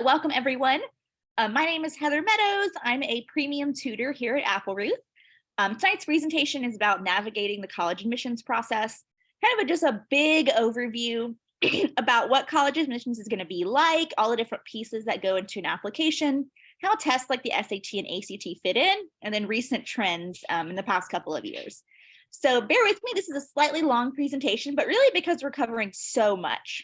Welcome everyone. My name is Heather Meadows. I'm a premium tutor here at Applerouth. Tonight's presentation is about navigating the college admissions process, kind of just a big overview about what college admissions is going to be like, all the different pieces that go into an application, how tests like the SAT and ACT fit in, and then recent trends in the past couple of years. So bear with me, this is a slightly long presentation, but really because we're covering so much.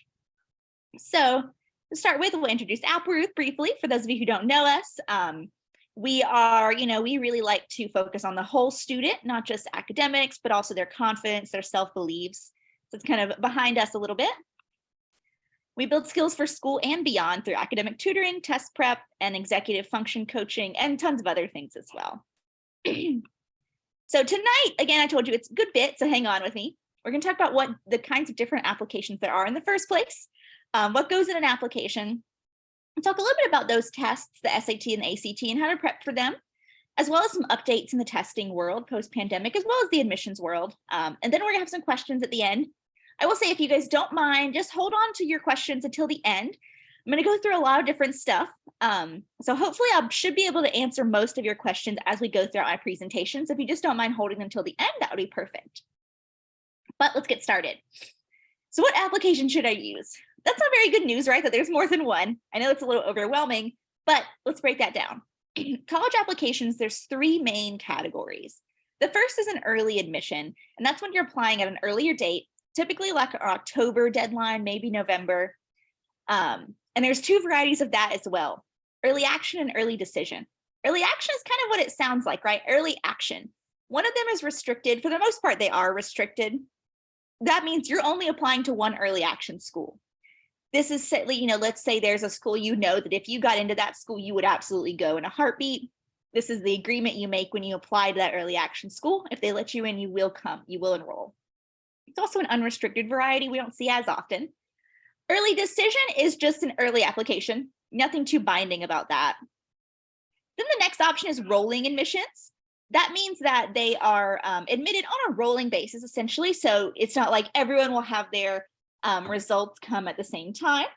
So to start with, we'll introduce Applerouth briefly for those of you who don't know us. We really like to focus on the whole student, not just academics, but also their confidence, their self-beliefs. So it's kind of behind us a little bit. We build skills for school and beyond through academic tutoring, test prep, and executive function coaching, and tons of other things as well. So tonight, again, I told you it's a good bit, so hang on with me. We're going to talk about what the kinds of different applications there are in the first place, what goes in an application, and talk a little bit about those tests, the SAT and the ACT, and how to prep for them, as well as some updates in the testing world post-pandemic, as well as the admissions world. And then we're gonna have some questions at the end. I will say, if you guys don't mind, just hold on to your questions until the end. I'm gonna go through a lot of different stuff. So hopefully I should be able to answer most of your questions as we go throughout my presentation. So if you just don't mind holding them until the end, that would be perfect. But let's get started. So what application should I use? That's not very good news, right? That there's more than one. I know it's a little overwhelming, but let's break that down. College applications, there's three main categories. The first is an early admission, and that's when you're applying at an earlier date, typically like an October deadline, maybe November. And there's two varieties of that as well, early action and early decision. Early action is kind of what it sounds like, right? Early action. One of them is restricted. For the most part, they are restricted. That means you're only applying to one early action school. This is, let's say there's a school that if you got into that school, you would absolutely go in a heartbeat. This is the agreement you make when you apply to that early action school. If they let you in, you will come, you will enroll. It's also an unrestricted variety we don't see as often. Early decision is just an early application, nothing too binding about that. Then the next option is rolling admissions. That means that they are admitted on a rolling basis, essentially. So it's not like everyone will have their results come at the same time.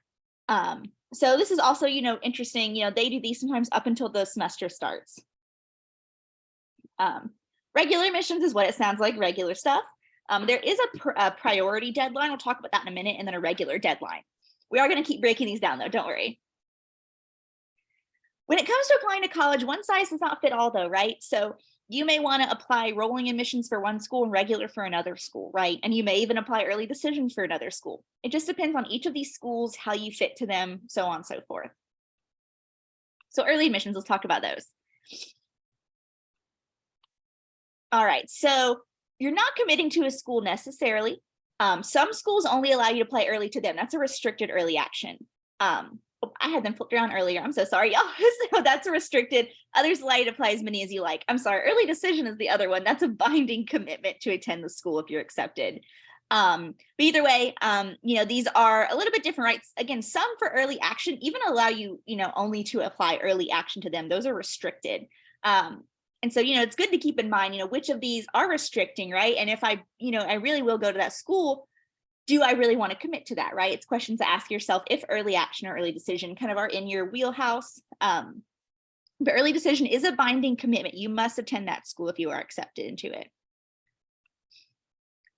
So this is also, interesting. They do these sometimes up until the semester starts. Regular admissions is what it sounds like, regular stuff. There is a priority deadline. We'll talk about that in a minute, and then a regular deadline. We are going to keep breaking these down, though. Don't worry. When it comes to applying to college, one size does not fit all, though, right? So you may want to apply rolling admissions for one school and regular for another school, right? And you may even apply early decisions for another school. It just depends on each of these schools, how you fit to them, so on and so forth. So early admissions, let's talk about those. All right, so you're not committing to a school necessarily. Some schools only allow you to apply early to them. That's a restricted early action. I had them flipped around earlier. I'm so sorry, y'all. So that's a restricted. Others allow you to apply as many as you like. I'm sorry. Early decision is the other one. That's a binding commitment to attend the school if you're accepted. But either way, these are a little bit different, right? Again, some for early action even allow you, only to apply early action to them. Those are restricted. And so, it's good to keep in mind, which of these are restricting, right? And if I really will go to that school, do I really want to commit to that, right? It's questions to ask yourself if early action or early decision kind of are in your wheelhouse. But early decision is a binding commitment. You must attend that school if you are accepted into it.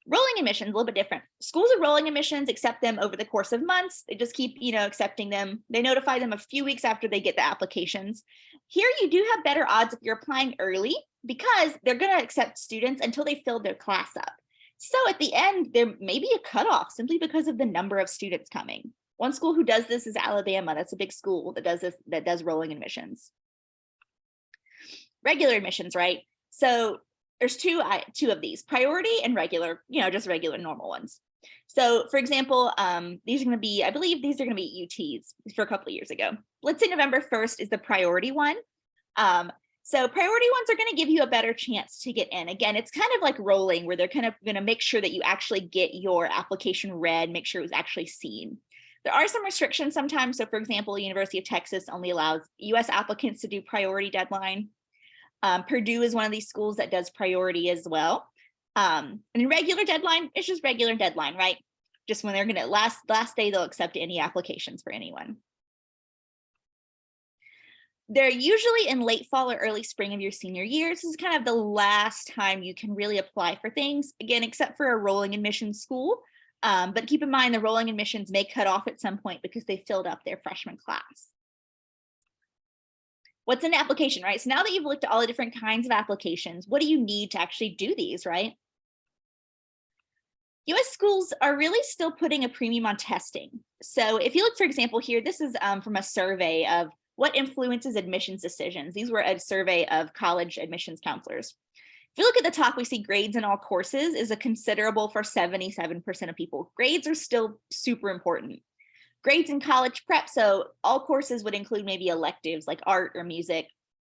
Rolling admissions, a little bit different. Schools with rolling admissions accept them over the course of months. They just keep, accepting them. They notify them a few weeks after they get the applications. Here you do have better odds if you're applying early because they're going to accept students until they fill their class up. So at the end, there may be a cutoff simply because of the number of students coming. One school who does this is Alabama. That's a big school that does this, that does rolling admissions. Regular admissions, right? So there's two of these, priority and regular, just regular normal ones. So for example, these are going to be, I believe these are going to be UTs for a couple of years ago. Let's say November 1st is the priority one. So priority ones are going to give you a better chance to get in. Again, it's kind of like rolling where they're kind of going to make sure that you actually get your application read, make sure it was actually seen. There are some restrictions sometimes. So for example, University of Texas only allows US applicants to do priority deadline. Purdue is one of these schools that does priority as well. And regular deadline, it's just regular deadline, right? Just when they're going to last day, they'll accept any applications for anyone. They're usually in late fall or early spring of your senior year. This is kind of the last time you can really apply for things, again, except for a rolling admissions school. But keep in mind the rolling admissions may cut off at some point because they filled up their freshman class. What's an application, right? So now that you've looked at all the different kinds of applications, what do you need to actually do these, right? US schools are really still putting a premium on testing. So if you look, for example, here, this is from a survey of what influences admissions decisions. These were a survey of college admissions counselors. If you look at the top, we see grades in all courses is a considerable for 77% of people. Grades are still super important. Grades in college prep, so all courses would include maybe electives like art or music.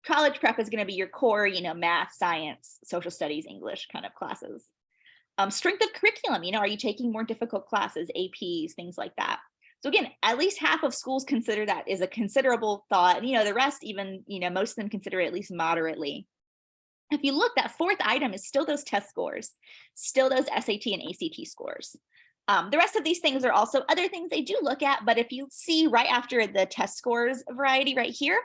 College prep is going to be your core, math, science, social studies, English kind of classes. Strength of curriculum, are you taking more difficult classes, APs, things like that? So again, at least half of schools consider that is a considerable thought. And, the rest even, most of them consider it at least moderately. If you look, that fourth item is still those test scores, still those SAT and ACT scores. The rest of these things are also other things they do look at, but if you see right after the test scores variety right here,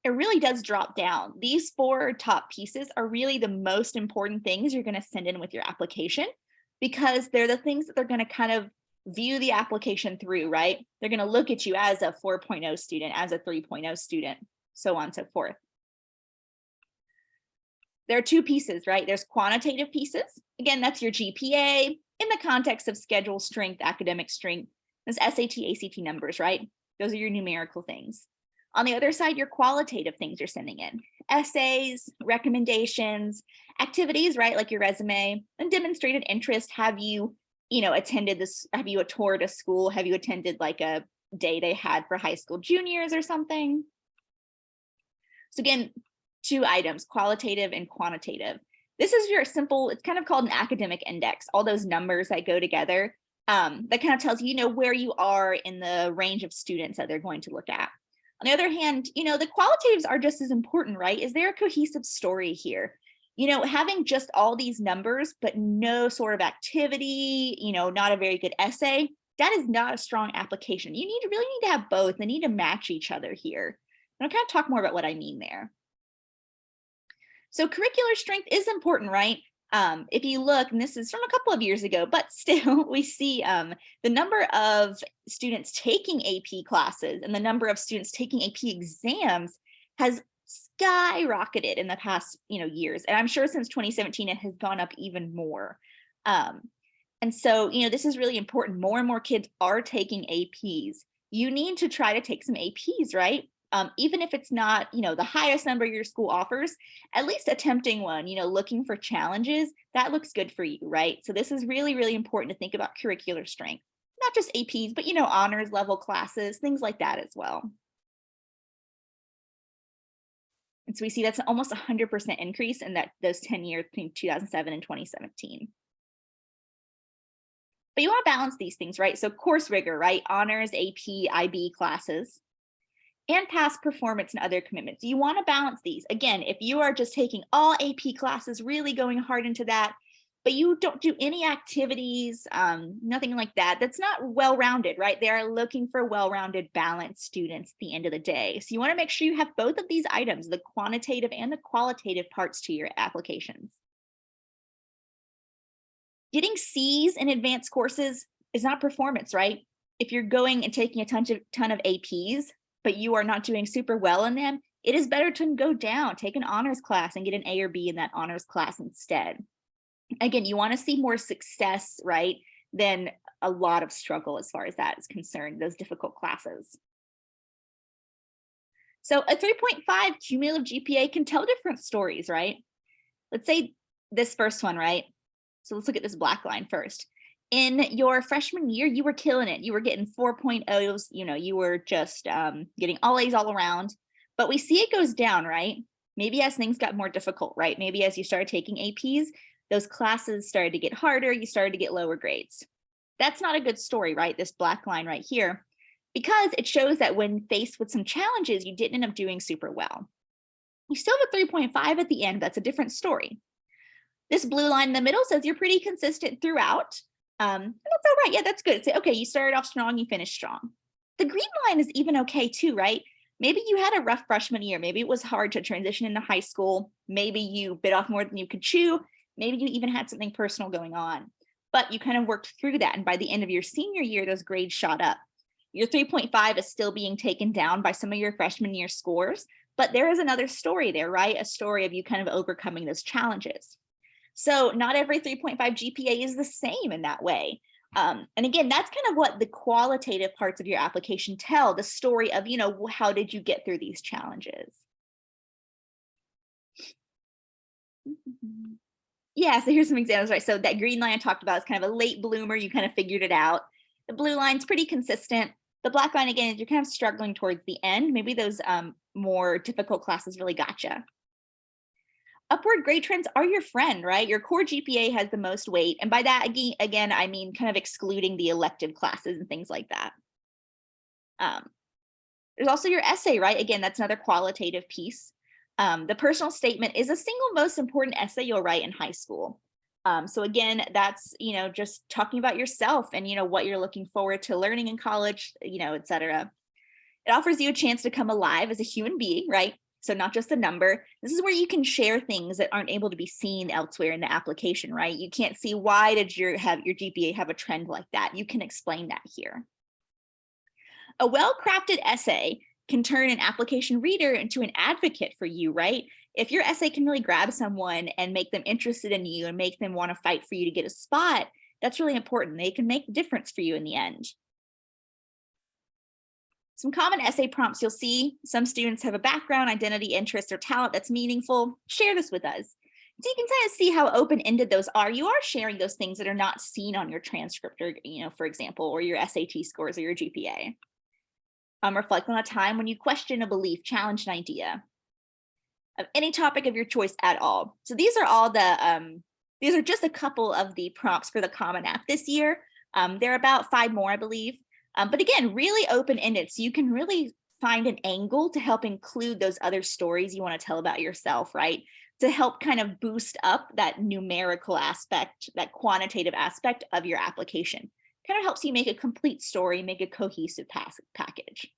it really does drop down. These four top pieces are really the most important things you're going to send in with your application, because they're the things that they're going to kind of view the application through, right? They're going to look at you as a 4.0 student, as a 3.0 student, so on and so forth. There are two pieces, right? There's quantitative pieces. Again, that's your GPA in the context of schedule strength, academic strength. There's SAT, ACT numbers, right? Those are your numerical things. On the other side, your qualitative things you're sending in. Essays, recommendations, activities, right? Like your resume and demonstrated interest. Have you, attended this? Have you toured a school? Have you attended like a day they had for high school juniors or something? So again, two items, qualitative and quantitative. This is your simple, it's kind of called an academic index, all those numbers that go together. That kind of tells you, where you are in the range of students that they're going to look at. On the other hand, the qualitatives are just as important, right? Is there a cohesive story here? Having just all these numbers, but no sort of activity, not a very good essay, that is not a strong application. You really need to have both. They need to match each other here. And I'll kind of talk more about what I mean there. So curricular strength is important, right? If you look, and this is from a couple of years ago, but still we see the number of students taking AP classes and the number of students taking AP exams has skyrocketed in the past, years. And I'm sure since 2017, it has gone up even more. And so, this is really important. More and more kids are taking APs. You need to try to take some APs, right? Even if it's not, the highest number your school offers, at least attempting one, looking for challenges, that looks good for you, right? So this is really, really important to think about curricular strength, not just APs, but, honors level classes, things like that as well. And so we see that's almost 100% increase in those 10 years between 2007 and 2017. But you want to balance these things, right? So course rigor, right? Honors, AP, IB classes, and past performance and other commitments. You want to balance these. Again, if you are just taking all AP classes, really going hard into that, but you don't do any activities, nothing like that, that's not well-rounded, right? They are looking for well-rounded, balanced students at the end of the day. So you want to make sure you have both of these items, the quantitative and the qualitative parts to your applications. Getting C's in advanced courses is not performance, right? If you're going and taking a ton of APs, but you are not doing super well in them, it is better to go down, take an honors class and get an A or B in that honors class instead. Again, you want to see more success, right, than a lot of struggle as far as that is concerned, those difficult classes. So a 3.5 cumulative GPA can tell different stories, right? Let's say this first one, right? So let's look at this black line first. In your freshman year, you were killing it. You were getting 4.0s, you were just getting all A's all around. But we see it goes down, right? Maybe as things got more difficult, right? Maybe as you started taking APs, those classes started to get harder, you started to get lower grades. That's not a good story, right? This black line right here, because it shows that when faced with some challenges, you didn't end up doing super well. You still have a 3.5 at the end, that's a different story. This blue line in the middle says you're pretty consistent throughout. And that's all right. Yeah, that's good. Say, okay, you started off strong, you finished strong. The green line is even okay too, right? Maybe you had a rough freshman year. Maybe it was hard to transition into high school. Maybe you bit off more than you could chew. Maybe you even had something personal going on, but you kind of worked through that. And by the end of your senior year, those grades shot up. Your 3.5 is still being taken down by some of your freshman year scores, but there is another story there, right? A story of you kind of overcoming those challenges. So not every 3.5 GPA is the same in that way. And again, that's kind of what the qualitative parts of your application tell, the story of, how did you get through these challenges? Yeah, so here's some examples, right? So that green line I talked about is kind of a late bloomer, you kind of figured it out. The blue line's pretty consistent. The black line, again, is you're kind of struggling towards the end. Maybe those more difficult classes really gotcha. Upward grade trends are your friend, right? Your core GPA has the most weight. And by that, again, I mean kind of excluding the elective classes and things like that. There's also your essay, right? Again, that's another qualitative piece. The personal statement is the single most important essay you'll write in high school. So again, that's, just talking about yourself and, what you're looking forward to learning in college, et cetera. It offers you a chance to come alive as a human being, right? So not just a number. This is where you can share things that aren't able to be seen elsewhere in the application, right? You can't see why did your GPA have a trend like that. You can explain that here. A well-crafted essay can turn an application reader into an advocate for you, right? If your essay can really grab someone and make them interested in you and make them want to fight for you to get a spot, that's really important. They can make a difference for you in the end. Some common essay prompts you'll see. Some students have a background, identity, interest, or talent that's meaningful. Share this with us. So you can kind of see how open-ended those are. You are sharing those things that are not seen on your transcript or, for example, or your SAT scores or your GPA. Reflect on a time when you question a belief, challenge an idea of any topic of your choice at all. So these are all these are just a couple of the prompts for the Common App this year. There are about 5 more, I believe. But again, really open-ended, so you can really find an angle to help include those other stories you want to tell about yourself, right? To help kind of boost up that numerical aspect, that quantitative aspect of your application. Kind of helps you make a complete story, make a cohesive package.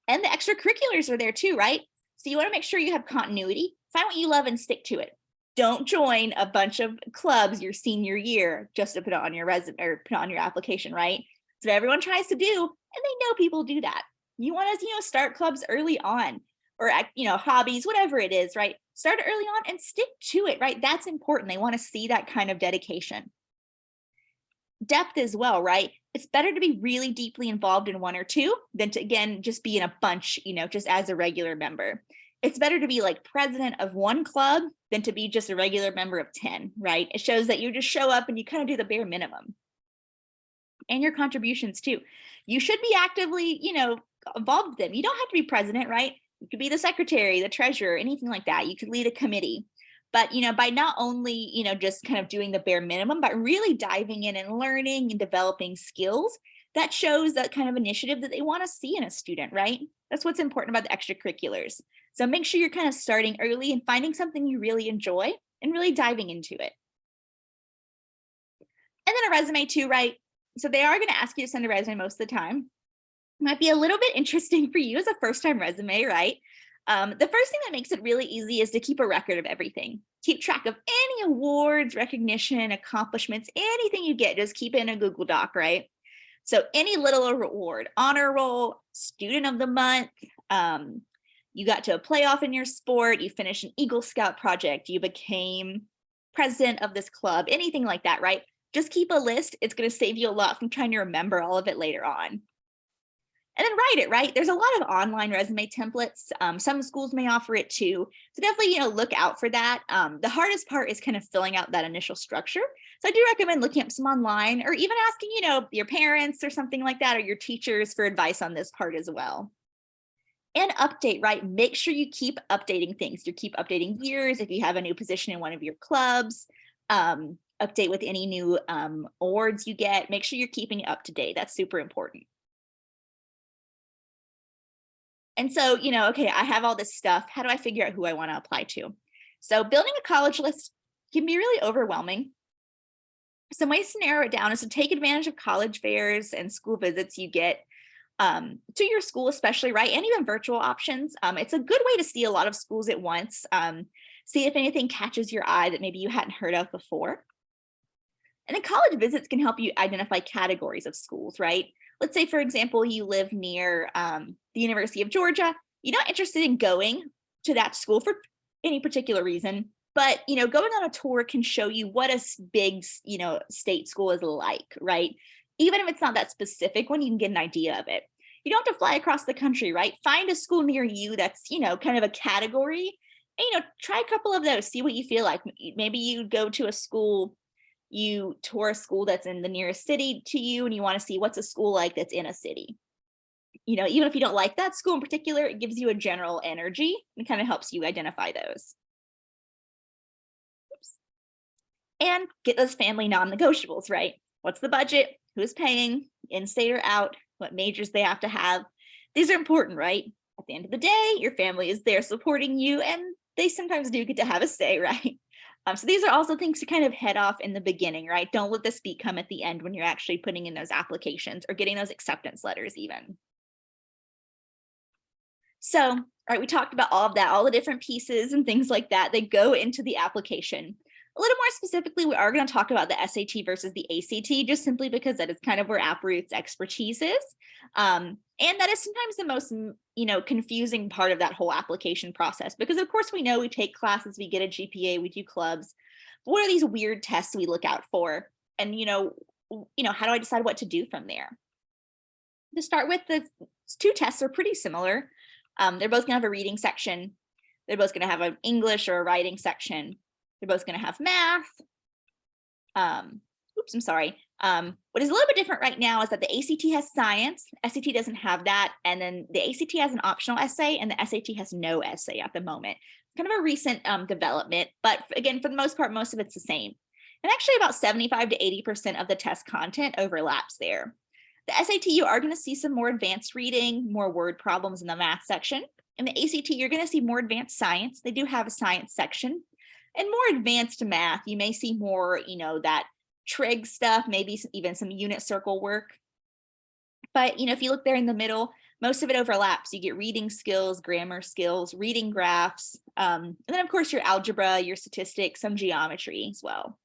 And the extracurriculars are there too, right? So you want to make sure you have continuity, find what you love and stick to it. Don't join a bunch of clubs your senior year just to put it on your resume or put it on your application, right? So everyone tries to do, and they know people do that. You want to, start clubs early on, or hobbies, whatever it is, right? Start early on and stick to it, right? That's important. They want to see that kind of dedication. Depth as well, right? It's better to be really deeply involved in 1 or 2 than to, again, just be in a bunch, just as a regular member. It's better to be like president of 1 club than to be just a regular member of 10, right? It shows that you just show up and you kind of do the bare minimum. And your contributions too. You should be actively, involved with them. You don't have to be president, right? You could be the secretary, the treasurer, anything like that. You could lead a committee. But, by not only, just kind of doing the bare minimum, but really diving in and learning and developing skills, that shows that kind of initiative that they want to see in a student, right? That's what's important about the extracurriculars. So make sure you're kind of starting early and finding something you really enjoy and really diving into it. And then a resume too, right? So they are going to ask you to send a resume most of the time. It might be a little bit interesting for you as a first-time resume, right? The first thing that makes it really easy is to keep a record of everything. Keep track of any awards, recognition, accomplishments, anything you get, just keep it in a Google Doc, right? So any little award, honor roll, student of the month, you got to a playoff in your sport, you finished an Eagle Scout project, you became president of this club, anything like that, right? Just keep a list. It's going to save you a lot from trying to remember all of it later on. And then write it, right? There's a lot of online resume templates. Some schools may offer it too. So definitely, look out for that. The hardest part is kind of filling out that initial structure. So I do recommend looking up some online or even asking, your parents or something like that, or your teachers for advice on this part as well. And update, right? Make sure you keep updating things. You keep updating years if you have a new position in one of your clubs. Update with any new awards you get. Make sure you're keeping it up to date. That's super important. And so, okay, I have all this stuff. How do I figure out who I want to apply to? So building a college list can be really overwhelming. Some ways to narrow it down is to take advantage of college fairs and school visits you get. to your school, especially, right? And even virtual options. It's a good way to see a lot of schools at once. See if anything catches your eye that maybe you hadn't heard of before. And then college visits can help you identify categories of schools, right? Let's say, for example, you live near the University of Georgia. You're not interested in going to that school for any particular reason, but going on a tour can show you what a big state school is like, right? Even if it's not that specific one, you can get an idea of it. You don't have to fly across the country, right? Find a school near you that's kind of a category, and try a couple of those, see what you feel like. Maybe you go to a school, you tour a school that's in the nearest city to you, and you want to see what's a school like that's in a city. Even if you don't like that school in particular, it gives you a general energy and kind of helps you identify those. Oops. And get those family non-negotiables, right? What's the budget? Who's paying? In-state or out? What majors they have to have? These are important, right? At the end of the day, your family is there supporting you, and they sometimes do get to have a say, right? So these are also things to kind of head off in the beginning, right? Don't let this come at the end when you're actually putting in those applications or getting those acceptance letters even. So, all right, we talked about all of that, all the different pieces and things like that. They go into the application. A little more specifically, we are going to talk about the SAT versus the ACT, just simply because that is kind of where Applerouth's expertise is. And that is sometimes the most, confusing part of that whole application process, because of course we know we take classes, we get a GPA, we do clubs. But what are these weird tests we look out for? And, how do I decide what to do from there? To start with, the two tests are pretty similar. They're both going to have a reading section. They're both going to have an English or a writing section. They're both going to have math. What is a little bit different right now is that the ACT has science, SAT doesn't have that, and then the ACT has an optional essay, and the SAT has no essay at the moment. It's kind of a recent development, but again, for the most part, most of it's the same. And actually about 75 to 80% of the test content overlaps there. The SAT, you are going to see some more advanced reading, more word problems in the math section. In the ACT, you're going to see more advanced science. They do have a science section. And more advanced math, you may see more, that trig stuff, maybe even some unit circle work. But, if you look there in the middle, most of it overlaps. You get reading skills, grammar skills, reading graphs, and then, of course, your algebra, your statistics, some geometry as well.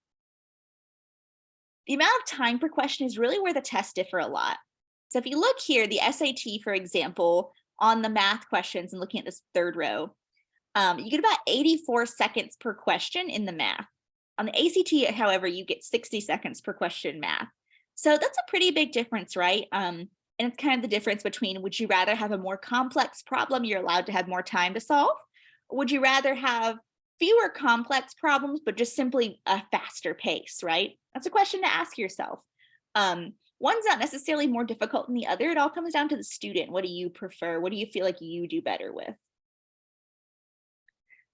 The amount of time per question is really where the tests differ a lot. So if you look here, the SAT, for example, on the math questions and looking at this third row, you get about 84 seconds per question in the math. On the ACT, however, you get 60 seconds per question in math. So that's a pretty big difference, right? And it's kind of the difference between, would you rather have a more complex problem you're allowed to have more time to solve? Or would you rather have fewer complex problems, but just simply a faster pace, right? That's a question to ask yourself. One's not necessarily more difficult than the other. It all comes down to the student. What do you prefer? What do you feel like you do better with?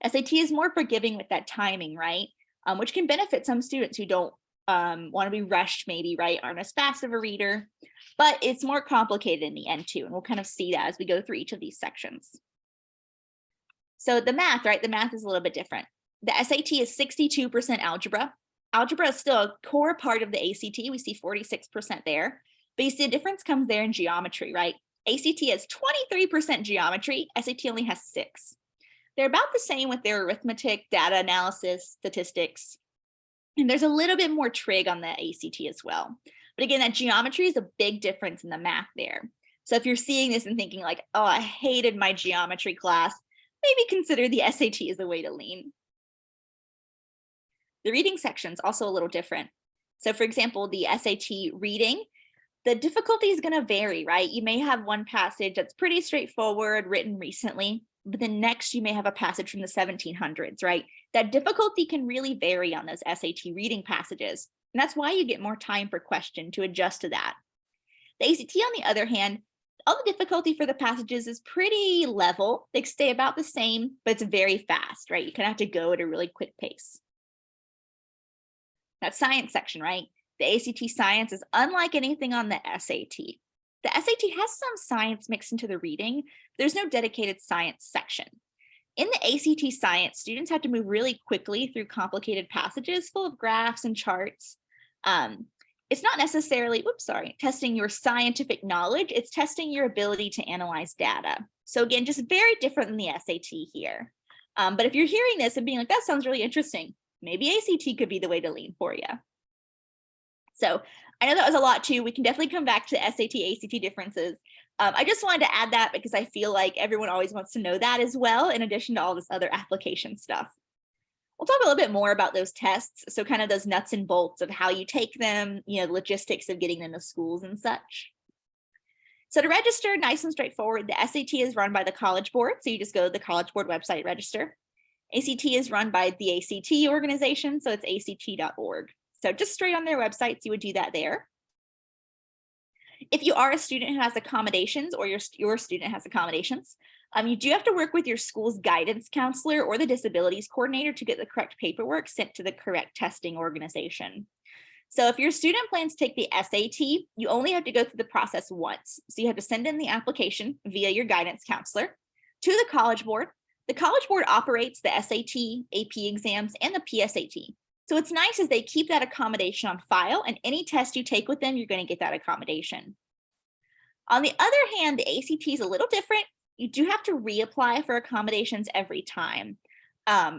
SAT is more forgiving with that timing, right? Which can benefit some students who don't want to be rushed, maybe, right? Aren't as fast of a reader, but it's more complicated in the end too. And we'll kind of see that as we go through each of these sections. So the math, right? The math is a little bit different. The SAT is 62% algebra. Algebra is still a core part of the ACT. We see 46% there, but you see the difference comes there in geometry, right? ACT has 23% geometry, SAT only has 6%. They're about the same with their arithmetic, data analysis, statistics, and there's a little bit more trig on the ACT as well. But again, that geometry is a big difference in the math there. So if you're seeing this and thinking like, oh, I hated my geometry class, maybe consider the SAT as a way to lean. The reading section is also a little different. So for example, the SAT reading, the difficulty is going to vary, right? You may have one passage that's pretty straightforward, written recently, but then next you may have a passage from the 1700s, right? That difficulty can really vary on those SAT reading passages. And that's why you get more time per question to adjust to that. The ACT, on the other hand, all the difficulty for the passages is pretty level. They stay about the same, but it's very fast, right? You kind of have to go at a really quick pace. That science section, right? The ACT science is unlike anything on the SAT. The SAT has some science mixed into the reading. There's no dedicated science section. In the ACT science, students have to move really quickly through complicated passages full of graphs and charts. it's not necessarily, testing your scientific knowledge, it's testing your ability to analyze data. So again, just very different than the SAT here. But if you're hearing this and being like, that sounds really interesting, maybe ACT could be the way to lean for you. So I know that was a lot too. We can definitely come back to SAT, ACT differences. I just wanted to add that because I feel like everyone always wants to know that as well, in addition to all this other application stuff. We'll talk a little bit more about those tests. So kind of those nuts and bolts of how you take them, the logistics of getting them to schools and such. So to register, nice and straightforward, the SAT is run by the College Board. So you just go to the College Board website, register. ACT is run by the ACT organization. So it's act.org. So just straight on their websites, you would do that there. If you are a student who has accommodations or your student has accommodations, you do have to work with your school's guidance counselor or the disabilities coordinator to get the correct paperwork sent to the correct testing organization. So if your student plans to take the SAT, you only have to go through the process once. So you have to send in the application via your guidance counselor to the College Board. The College Board operates the SAT, AP exams, and the PSAT. So what's nice is they keep that accommodation on file, and any test you take with them, you're going to get that accommodation. On the other hand, the ACT is a little different. You do have to reapply for accommodations every time.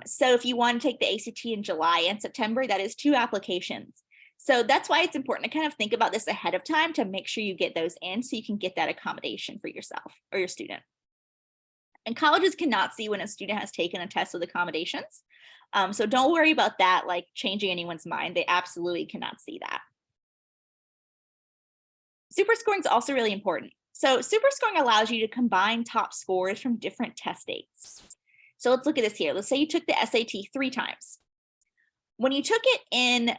So if you want to take the ACT in July and September, that is 2 applications. So that's why it's important to kind of think about this ahead of time to make sure you get those in so you can get that accommodation for yourself or your student. And colleges cannot see when a student has taken a test with accommodations. So don't worry about that, like changing anyone's mind. They absolutely cannot see that. Superscoring is also really important. So superscoring allows you to combine top scores from different test dates. So let's look at this here. Let's say you took the SAT 3 times. When you took it in,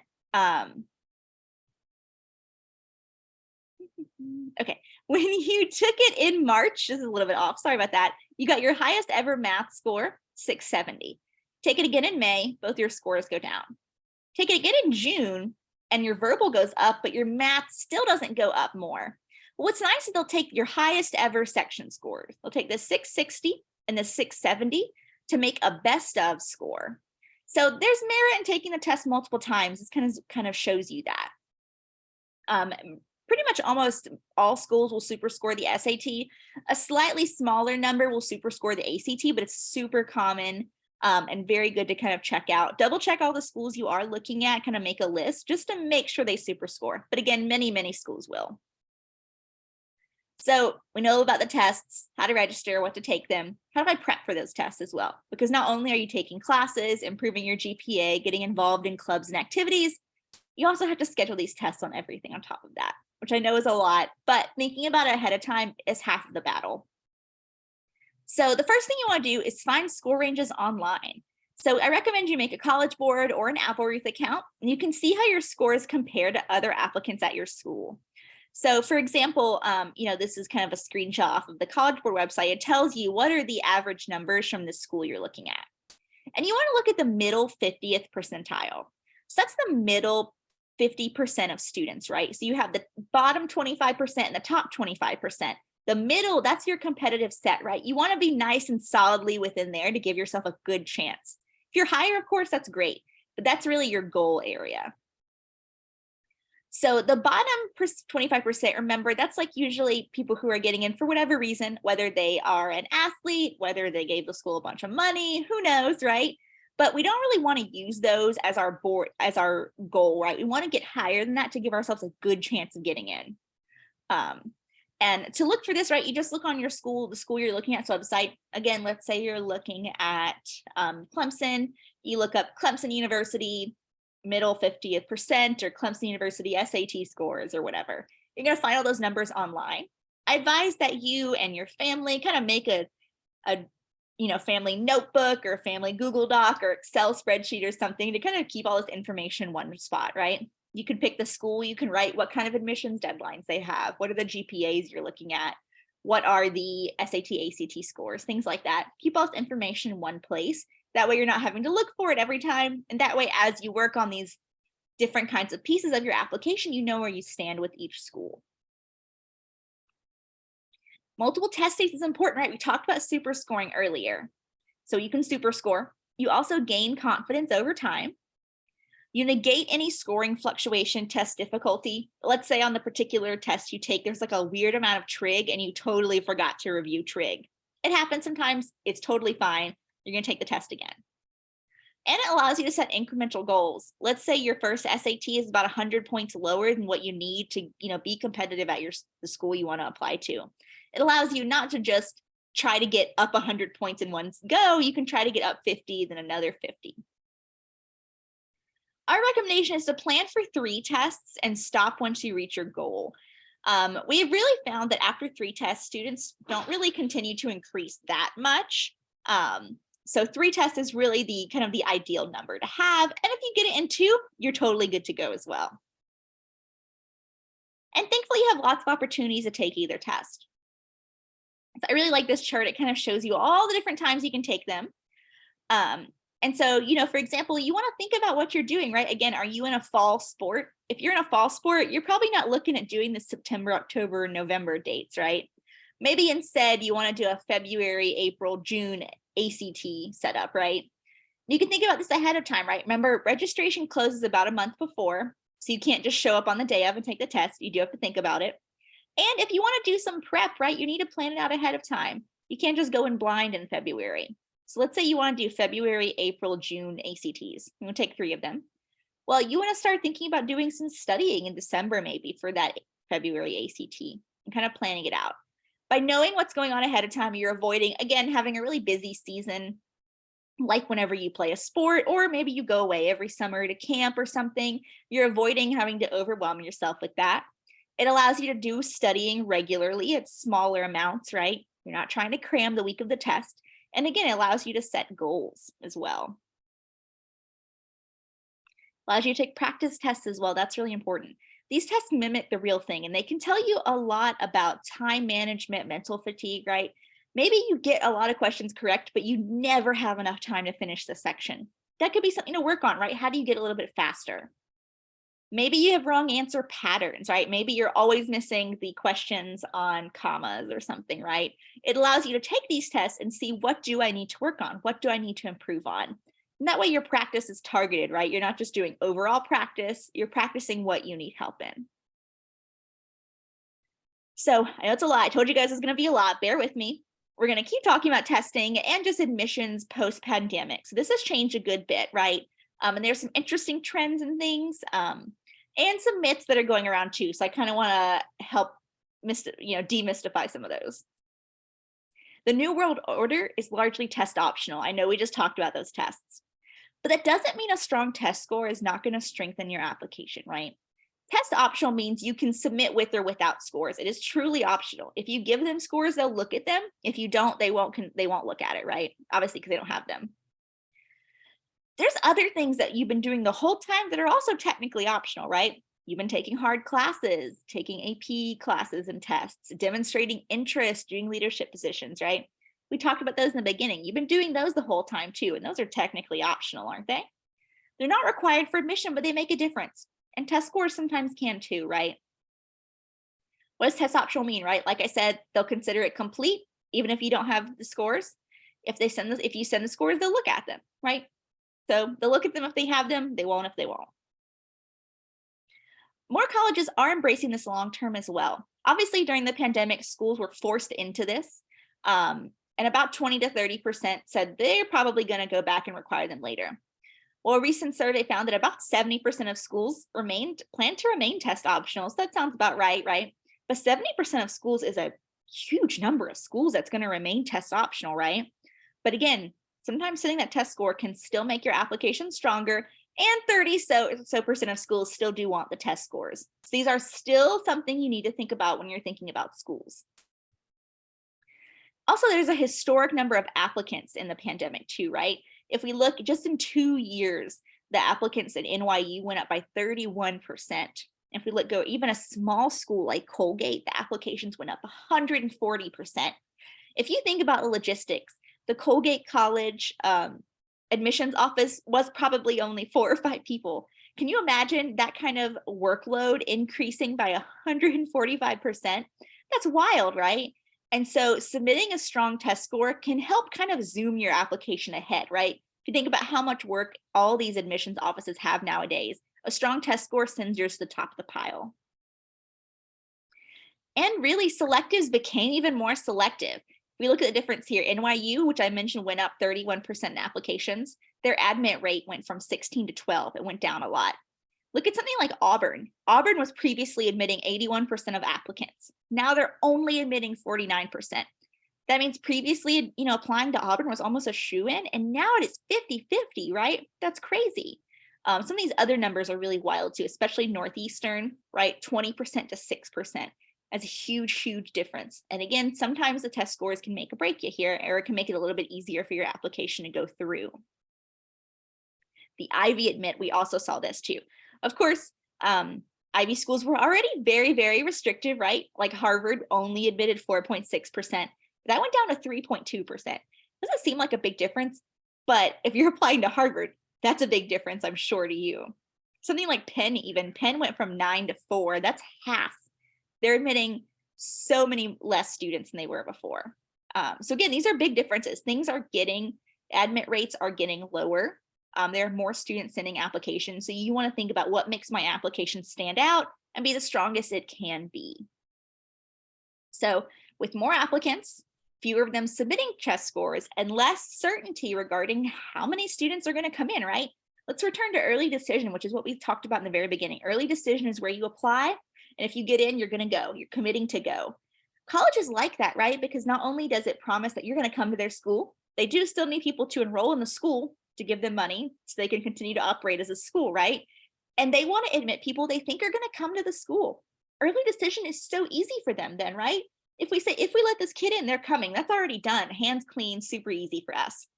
when you took it in March, this is a little bit off, sorry about that, you got your highest ever math score, 670. Take it again in May, both your scores go down. Take it again in June, and your verbal goes up, but your math still doesn't go up more. What's nice is they'll take your highest ever section scores. They'll take the 660 and the 670 to make a best of score. So there's merit in taking the test multiple times. This kind of shows you that. Pretty much almost all schools will superscore the SAT. A slightly smaller number will superscore the ACT, but it's super common and very good to kind of check out. Double check all the schools you are looking at, kind of make a list just to make sure they superscore. But again, many, many schools will. So we know about the tests, how to register, what to take them. How do I prep for those tests as well? Because not only are you taking classes, improving your GPA, getting involved in clubs and activities, you also have to schedule these tests on everything on top of that, which I know is a lot, but thinking about it ahead of time is half of the battle. So the first thing you want to do is find score ranges online. So I recommend you make a College Board or an Applerouth account, and you can see how your scores compare to other applicants at your school. So for example, this is kind of a screenshot off of the College Board website. It tells you what are the average numbers from the school you're looking at. And you want to look at the middle 50th percentile. So that's the middle 50% of students, right? So you have the bottom 25% and the top 25%. The middle, that's your competitive set, right? You want to be nice and solidly within there to give yourself a good chance. If you're higher, of course, that's great, but that's really your goal area. So the bottom 25%, remember, that's like usually people who are getting in for whatever reason, whether they are an athlete, whether they gave the school a bunch of money, who knows, right? But we don't really want to use those as our goal, right? We want to get higher than that to give ourselves a good chance of getting in. And to look for this, right, you just look on your school, the school you're looking at's website. Again, let's say you're looking at Clemson. You look up Clemson University, middle 50th percent, or Clemson University SAT scores or whatever. You're going to find all those numbers online. I advise that you and your family kind of make a family notebook or family Google Doc or Excel spreadsheet or something to kind of keep all this information in one spot, right? You can pick the school, you can write what kind of admissions deadlines they have, what are the GPAs you're looking at, what are the SAT, ACT scores, things like that. Keep all this information in one place. That way you're not having to look for it every time. And that way, as you work on these different kinds of pieces of your application, you know where you stand with each school. Multiple test dates is important, right? We talked about super scoring earlier. So you can super score. You also gain confidence over time. You negate any scoring fluctuation test difficulty. Let's say on the particular test you take, there's like a weird amount of trig and you totally forgot to review trig. It happens sometimes, it's totally fine. You're gonna take the test again. And it allows you to set incremental goals. Let's say your first SAT is about 100 points lower than what you need to, be competitive at the school you want to apply to. It allows you not to just try to get up 100 points in one go. You can try to get up 50, then another 50. Our recommendation is to plan for 3 tests and stop once you reach your goal. We have really found that after 3 tests, students don't really continue to increase that much. So 3 tests is really the kind of the ideal number to have. And if you get it in 2, you're totally good to go as well. And thankfully, you have lots of opportunities to take either test. So I really like this chart. It kind of shows you all the different times you can take them. And so, for example, you want to think about what you're doing, right? Again, are you in a fall sport? If you're in a fall sport, you're probably not looking at doing the September, October, November dates, right? Maybe instead you want to do a February, April, June ACT setup, right? You can think about this ahead of time, right? Remember, registration closes about a month before, so you can't just show up on the day of and take the test. You do have to think about it. And if you want to do some prep, right, you need to plan it out ahead of time. You can't just go in blind in February. So let's say you want to do February, April, June ACTs. You want to take 3 of them. Well, you want to start thinking about doing some studying in December maybe for that February ACT and kind of planning it out. By knowing what's going on ahead of time, you're avoiding, again, having a really busy season, like whenever you play a sport, or maybe you go away every summer to camp or something. You're avoiding having to overwhelm yourself with that. It allows you to do studying regularly at smaller amounts, right? You're not trying to cram the week of the test. And again, it allows you to set goals as well. Allows you to take practice tests as well. That's really important. These tests mimic the real thing, and they can tell you a lot about time management, mental fatigue, right? Maybe you get a lot of questions correct, but you never have enough time to finish the section. That could be something to work on, right? How do you get a little bit faster? Maybe you have wrong answer patterns, right? Maybe you're always missing the questions on commas or something, right? It allows you to take these tests and see, what do I need to work on? What do I need to improve on? And that way your practice is targeted, right? You're not just doing overall practice, you're practicing what you need help in. So I know it's a lot. I told you guys it's going to be a lot. Bear with me. We're going to keep talking about testing and just admissions post-pandemic. So this has changed a good bit, right? And there's some interesting trends and things, and some myths that are going around too. So I kind of want to help demystify some of those. The New World Order is largely test optional. I know we just talked about those tests, but that doesn't mean a strong test score is not going to strengthen your application, right? Test optional means you can submit with or without scores. It is truly optional. If you give them scores, they'll look at them. If you don't, they won't look at it, right? Obviously, because they don't have them. There's other things that you've been doing the whole time that are also technically optional, right? You've been taking hard classes, taking AP classes and tests, demonstrating interest, doing leadership positions, right? We talked about those in the beginning. You've been doing those the whole time too, and those are technically optional, aren't they? They're not required for admission, but they make a difference. And test scores sometimes can too, right? What does test optional mean, right? Like I said, they'll consider it complete, even if you don't have the scores. If you send the scores, they'll look at them, right? So they'll look at them if they have them, they won't if they won't. More colleges are embracing this long-term as well. Obviously, during the pandemic, schools were forced into this, and about 20 to 30% said they're probably going to go back and require them later. Well, a recent survey found that about 70% of schools plan to remain test optional. So that sounds about right, right? But 70% of schools is a huge number of schools that's going to remain test optional, right? But again, sometimes setting that test score can still make your application stronger, and 30% of schools still do want the test scores. So these are still something you need to think about when you're thinking about schools. Also, there's a historic number of applicants in the pandemic too, right? If we look just in 2 years, the applicants at NYU went up by 31%. If we go even a small school like Colgate, the applications went up 140%. If you think about the logistics, the Colgate College admissions office was probably only 4 or 5 people. Can you imagine that kind of workload increasing by 145%? That's wild, right? And so submitting a strong test score can help kind of zoom your application ahead, right? you think about how much work all these admissions offices have nowadays, a strong test score sends yours to the top of the pile. And really, selectives became even more selective. We look at the difference here. NYU, which I mentioned, went up 31% in applications. Their admit rate went from 16 to 12. It went down a lot. Look at something like Auburn. Auburn was previously admitting 81% of applicants. Now they're only admitting 49%. That means previously, applying to Auburn was almost a shoo-in, and now it is 50-50, right? That's crazy. Some of these other numbers are really wild too, especially Northeastern, right? 20% to 6%. That's a huge, huge difference. And again, sometimes the test scores can make or break you here, or it can make it a little bit easier for your application to go through. The Ivy admit, we also saw this too. Of course, Ivy schools were already very, very restrictive, right? Like Harvard only admitted 4.6%. That went down to 3.2%. Doesn't seem like a big difference, but if you're applying to Harvard, that's a big difference, I'm sure, to you. Something like Penn even. Penn went from 9 to 4. That's half. They're admitting so many less students than they were before. So again, these are big differences. Admit rates are getting lower. There are more students sending applications. So you want to think about what makes my application stand out and be the strongest it can be. So with more applicants, fewer of them submitting test scores, and less certainty regarding how many students are going to come in, right? Let's return to early decision, which is what we talked about in the very beginning. Early decision is where you apply, and if you get in, you're going to go. You're committing to go. Colleges like that, right? Because not only does it promise that you're going to come to their school, they do still need people to enroll in the school to give them money so they can continue to operate as a school, right? And they want to admit people they think are going to come to the school. Early decision is so easy for them then, right? If we say, if we let this kid in, they're coming, that's already done. Hands clean, super easy for us.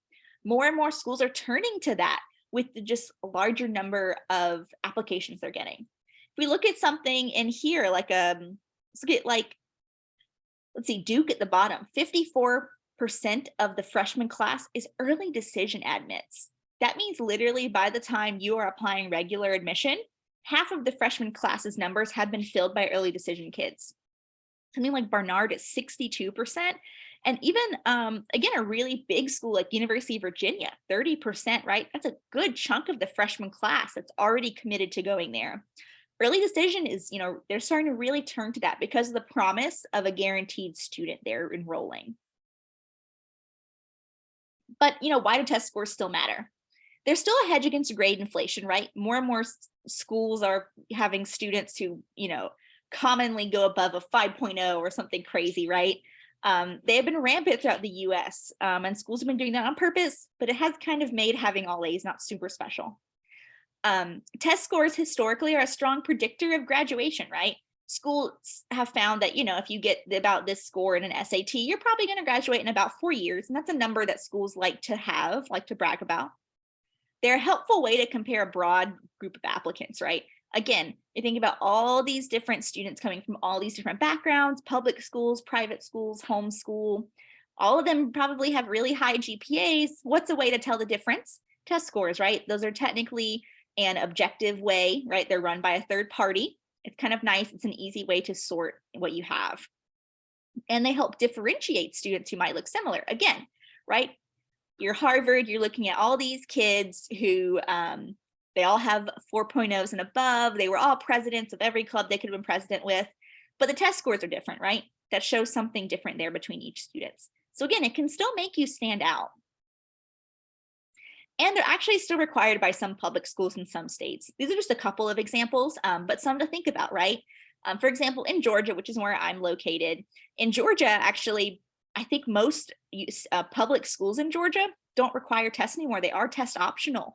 More and more schools are turning to that with just a larger number of applications they're getting. If we look at something in here, like let's look at let's see, Duke at the bottom, 54% of the freshman class is early decision admits. That means literally by the time you are applying regular admission, half of the freshman class's numbers have been filled by early decision kids. Something like Barnard is 62%. And even, again, a really big school like University of Virginia, 30%, right? That's a good chunk of the freshman class that's already committed to going there. Early decision is, they're starting to really turn to that because of the promise of a guaranteed student they're enrolling. But, why do test scores still matter? There's still a hedge against grade inflation, right? More and more schools are having students who, commonly go above a 5.0 or something crazy, right? They have been rampant throughout the US, and schools have been doing that on purpose, but it has kind of made having all A's not super special. Test scores historically are a strong predictor of graduation, right? Schools have found that, if you get about this score in an SAT, you're probably going to graduate in about 4 years. And that's a number that schools like to brag about. They're a helpful way to compare a broad group of applicants, right? Again, you think about all these different students coming from all these different backgrounds, public schools, private schools, homeschool, all of them probably have really high GPAs. What's a way to tell the difference? Test scores, right? Those are technically an objective way, right? They're run by a third party. It's kind of nice. It's an easy way to sort what you have. And they help differentiate students who might look similar. Again, right? You're Harvard, you're looking at all these kids who they all have 4.0s and above. They were all presidents of every club they could have been president with, but the test scores are different, right? That shows something different there between each student. So again, it can still make you stand out. And they're actually still required by some public schools in some states. These are just a couple of examples, but some to think about, right? For example, in Georgia, which is where I'm located, in Georgia, actually, I think most public schools in Georgia don't require tests anymore. They are test optional,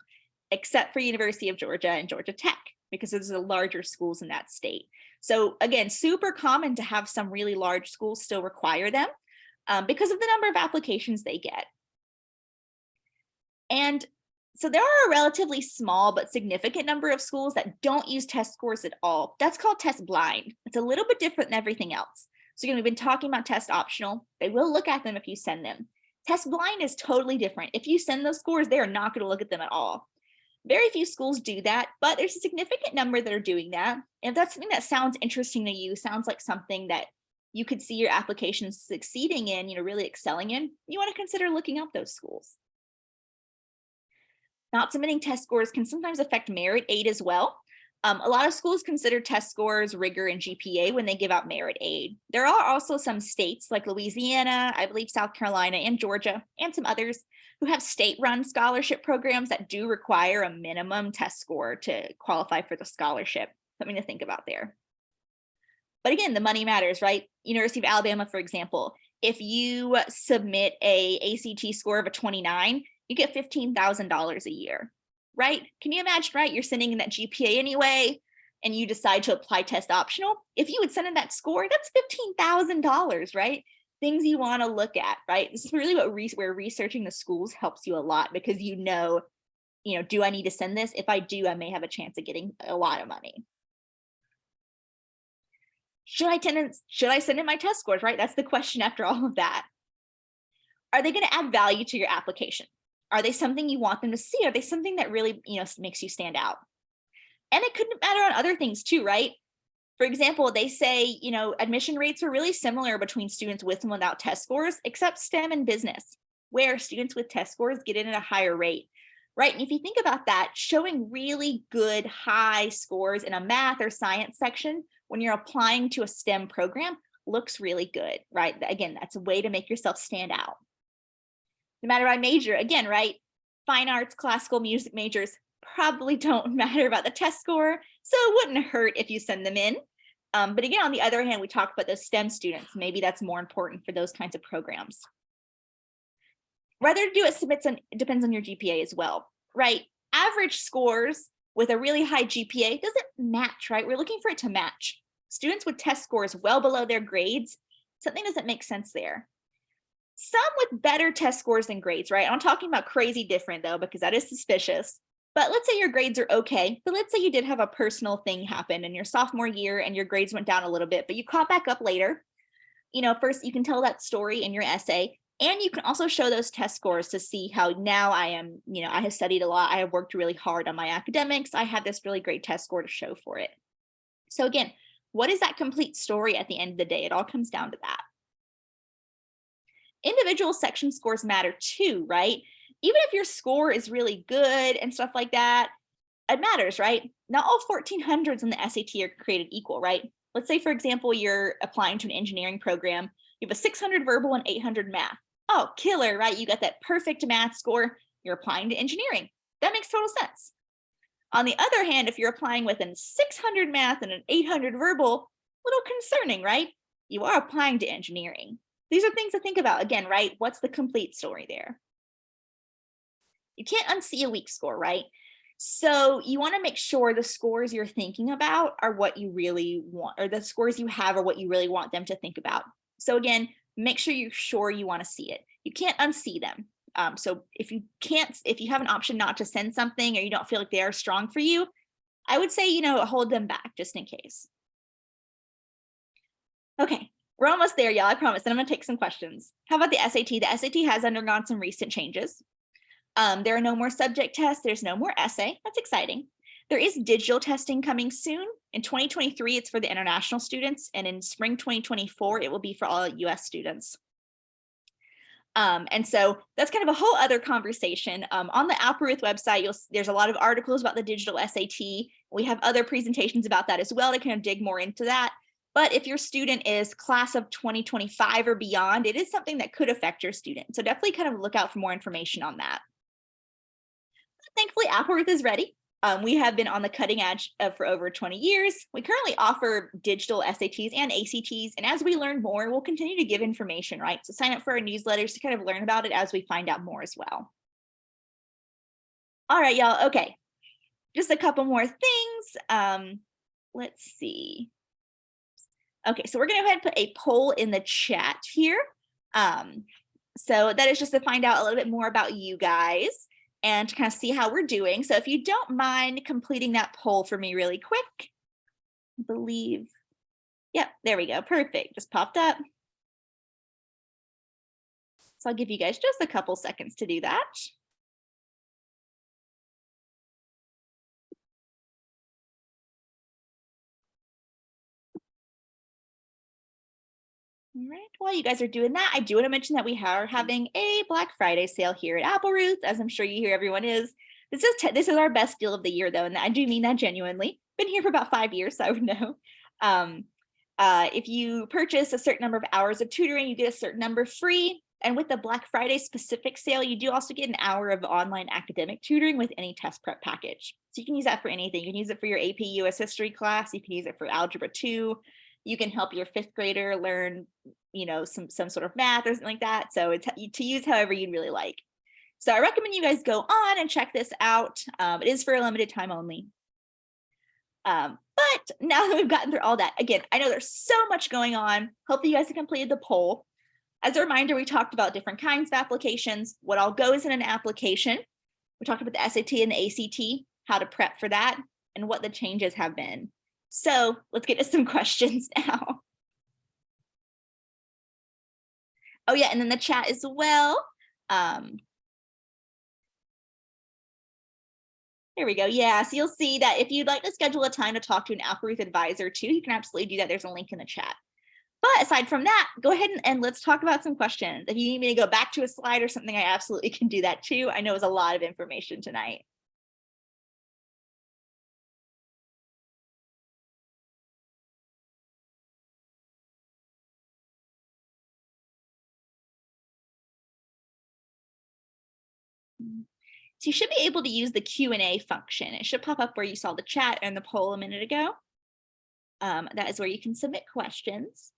except for University of Georgia and Georgia Tech, because those are the larger schools in that state. So again, super common to have some really large schools still require them because of the number of applications they get. And so there are a relatively small but significant number of schools that don't use test scores at all. That's called test blind. It's a little bit different than everything else. So again, we've been talking about test optional. They will look at them if you send them. Test blind is totally different. If you send those scores, they are not going to look at them at all. Very few schools do that, but there's a significant number that are doing that. And if that's something that sounds interesting to you, sounds like something that you could see your application succeeding in, really excelling in, you want to consider looking up those schools. Not submitting test scores can sometimes affect merit aid as well. A lot of schools consider test scores, rigor, and GPA when they give out merit aid. There are also some states like Louisiana, I believe South Carolina, and Georgia, and some others who have state-run scholarship programs that do require a minimum test score to qualify for the scholarship. Something to think about there. But again, the money matters, right? University of Alabama, for example, if you submit a ACT score of a 29, you get $15,000 a year, right? Can you imagine, right? You're sending in that GPA anyway, and you decide to apply test optional. If you would send in that score, that's $15,000, right? Things you want to look at, right? This is really where researching the schools helps you a lot, because you know, do I need to send this? If I do, I may have a chance of getting a lot of money. Should I send in my test scores, right? That's the question after all of that. Are they going to add value to your application? Are they something you want them to see? Are they something that really, makes you stand out? And it could matter on other things too, right? For example, they say, admission rates are really similar between students with and without test scores, except STEM and business, where students with test scores get in at a higher rate, right? And if you think about that, showing really good high scores in a math or science section when you're applying to a STEM program looks really good, right? Again, that's a way to make yourself stand out. No matter my major, again, right? Fine arts, classical music majors probably don't matter about the test score, so it wouldn't hurt if you send them in. But again, on the other hand, we talked about those STEM students. Maybe that's more important for those kinds of programs. Whether to do it depends on your GPA as well, right? Average scores with a really high GPA doesn't match, right? We're looking for it to match. Students with test scores well below their grades, something doesn't make sense there. Some with better test scores than grades, right? I'm talking about crazy different though, because that is suspicious. But let's say your grades are okay, but let's say you did have a personal thing happen in your sophomore year and your grades went down a little bit, but you caught back up later. First you can tell that story in your essay, and you can also show those test scores to see how now I am, I have studied a lot, I have worked really hard on my academics, I have this really great test score to show for it. So again, what is that complete story at the end of the day? It all comes down to that. Individual section scores matter too, right? Even if your score is really good and stuff like that, it matters, right? Not all 1400s in the SAT are created equal, right? Let's say, for example, you're applying to an engineering program. You have a 600 verbal and 800 math. Oh, killer, right? You got that perfect math score. You're applying to engineering. That makes total sense. On the other hand, if you're applying with a 600 math and an 800 verbal, a little concerning, right? You are applying to engineering. These are things to think about. Again, right? What's the complete story there? You can't unsee a weak score, right? So you want to make sure the scores you're thinking about are what you really want, or the scores you have are what you really want them to think about. So again, make sure you're sure you want to see it. You can't unsee them. So if you have an option not to send something, or you don't feel like they are strong for you, I would say, hold them back just in case. Okay, we're almost there, y'all, I promise. And I'm gonna take some questions. How about the SAT? The SAT has undergone some recent changes. There are no more subject tests. There's no more essay. That's exciting. There is digital testing coming soon. In 2023, it's for the international students. And in spring 2024, it will be for all US students. And so that's kind of a whole other conversation. On the Applerouth website, there's a lot of articles about the digital SAT. We have other presentations about that as well to kind of dig more into that. But if your student is class of 2025 or beyond, it is something that could affect your student. So definitely kind of look out for more information on that. Thankfully, Applerouth is ready. We have been on the cutting edge for over 20 years. We currently offer digital SATs and ACTs, and as we learn more, we'll continue to give information, right? So sign up for our newsletters to kind of learn about it as we find out more as well. All right, y'all, okay. Just a couple more things. Let's see. Okay, so we're gonna go ahead and put a poll in the chat here. So that is just to find out a little bit more about you guys and to kind of see how we're doing. So if you don't mind completing that poll for me really quick, I believe, yep, there we go, perfect, just popped up. So I'll give you guys just a couple seconds to do that. All right, while you guys are doing that, I do want to mention that we are having a Black Friday sale here at Applerouth, as I'm sure you hear everyone is. This is our best deal of the year, though, and I do mean that genuinely. Been here for about 5 years, so I would know. If you purchase a certain number of hours of tutoring, you get a certain number free. And with the Black Friday specific sale, you do also get an hour of online academic tutoring with any test prep package. So you can use that for anything. You can use it for your AP US History class. You can use it for Algebra 2. You can help your 5th grader learn, some sort of math or something like that. So it's to use however you'd really like. So I recommend you guys go on and check this out. It is for a limited time only. But now that we've gotten through all that, again, I know there's so much going on. Hopefully you guys have completed the poll. As a reminder, we talked about different kinds of applications, what all goes in an application. We talked about the SAT and the ACT, how to prep for that, and what the changes have been. So let's get to some questions now. Oh yeah, and then the chat as well. There we go. Yeah, so you'll see that if you'd like to schedule a time to talk to an Applerouth advisor too, you can absolutely do that. There's a link in the chat. But aside from that, go ahead and let's talk about some questions. If you need me to go back to a slide or something, I absolutely can do that too. I know it was a lot of information tonight. So you should be able to use the Q&A function. It should pop up where you saw the chat and the poll a minute ago. That is where you can submit questions.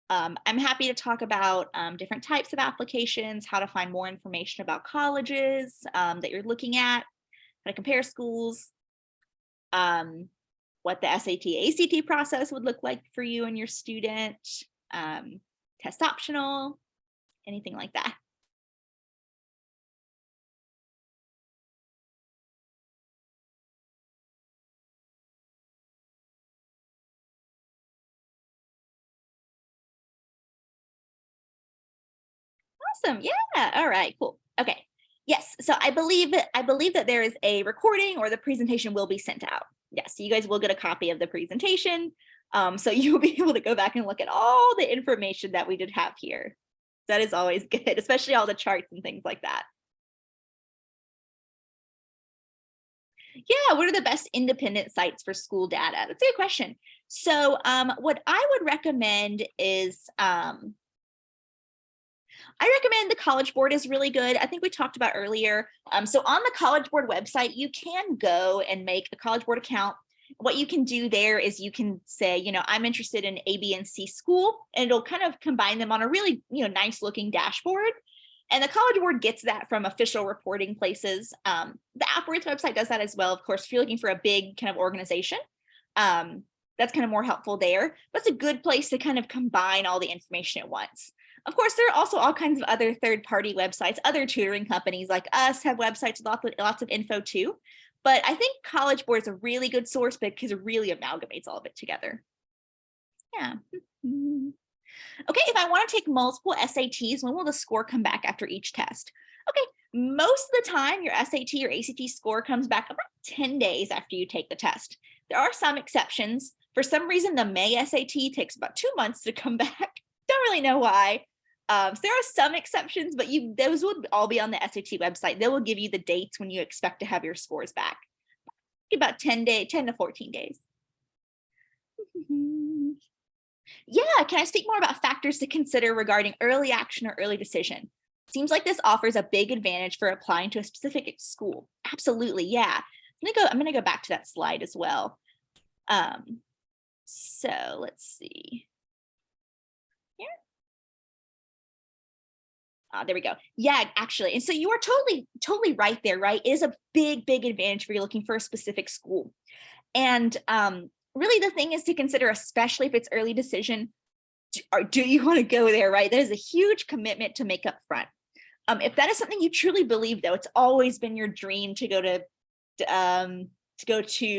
I'm happy to talk about different types of applications, how to find more information about colleges that you're looking at, how to compare schools, what the SAT, ACT process would look like for you and your student, test optional, anything like that. Awesome. Yeah. All right, cool. Okay. Yes. So I believe that there is a recording or the presentation will be sent out. Yes. So you guys will get a copy of the presentation. So you'll be able to go back and look at all the information that we did have here. That is always good, especially all the charts and things like that. Yeah, what are the best independent sites for school data? That's a good question. So what I would recommend is I recommend the College Board is really good. I think we talked about earlier. So on the College Board website, you can go and make a College Board account. What you can do there is you can say, I'm interested in A, B, and C school, and it'll kind of combine them on a really, nice looking dashboard. And the College Board gets that from official reporting places. The Applerouth website does that as well. Of course, if you're looking for a big kind of organization, that's kind of more helpful there. But it's a good place to kind of combine all the information at once. Of course, there are also all kinds of other third-party websites. Other tutoring companies like us have websites with lots of info too. But I think College Board is a really good source because it really amalgamates all of it together. Yeah. Okay, if I want to take multiple SATs, when will the score come back after each test? Okay, most of the time your SAT or ACT score comes back about 10 days after you take the test. There are some exceptions. For some reason, the May SAT takes about 2 months to come back. Don't really know why. So there are some exceptions, but those will all be on the SAT website. They will give you the dates when you expect to have your scores back. About 10 to 14 days. Yeah, can I speak more about factors to consider regarding early action or early decision? Seems like this offers a big advantage for applying to a specific school. Absolutely, yeah. I'm gonna go back to that slide as well. So let's see. There we go. Yeah, actually. And so you are totally right there, right? It is a big advantage for you looking for a specific school. And really the thing is to consider, especially if it's early decision, do you want to go there, right? That is a huge commitment to make up front. If that is something you truly believe, though, it's always been your dream to go to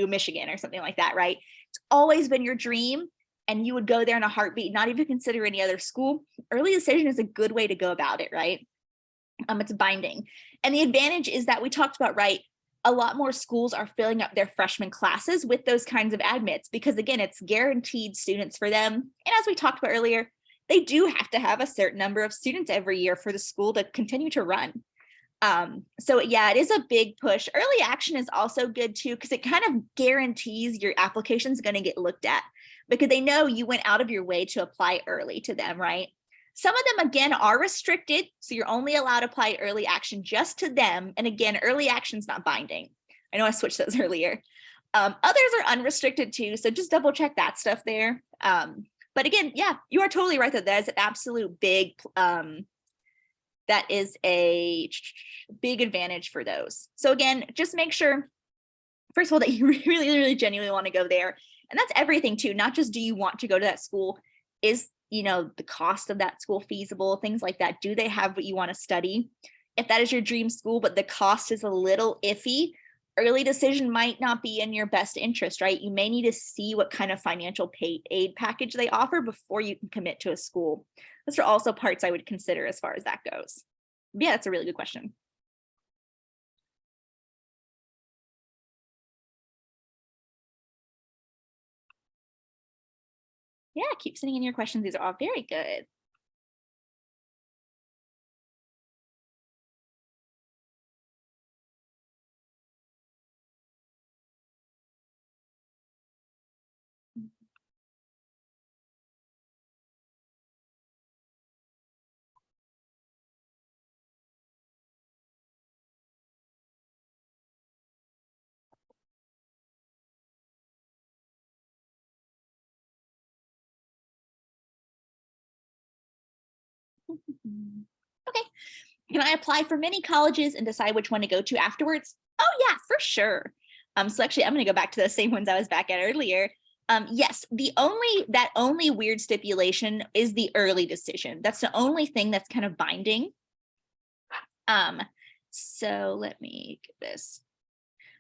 Michigan or something like that, right? It's always been your dream. And you would go there in a heartbeat, not even consider any other school. Early decision is a good way to go about it, right? It's binding. And the advantage is that we talked about, right? A lot more schools are filling up their freshman classes with those kinds of admits because, again, it's guaranteed students for them. And as we talked about earlier, they do have to have a certain number of students every year for the school to continue to run. So yeah, it is a big push. Early action is also good too, because it kind of guarantees your application is going to get looked at because they know you went out of your way to apply early to them, right? Some of them, again, are restricted. So you're only allowed to apply early action just to them. And again, early action is not binding. I know I switched those earlier. Others are unrestricted too. So just double check that stuff there. But again, yeah, you are totally right that that is an absolute big, that is a big advantage for those. So again, just make sure, first of all, that you really genuinely want to go there. And that's everything too, not just do you want to go to that school, is, you know, the cost of that school feasible, things like that. Do they have what you want to study? If that is your dream school, but the cost is a little iffy, early decision might not be in your best interest, right? You may need to see what kind of financial aid package they offer before you can commit to a school. Those are also parts I would consider as far as that goes. Yeah, that's a really good question. Yeah, keep sending in your questions. These are all very good. Okay. Can I apply for many colleges and decide which one to go to afterwards? Oh yeah, for sure. So actually I'm gonna go back to the same ones I was back at earlier. Yes, that only weird stipulation is the early decision. That's the only thing that's kind of binding. So let me get this.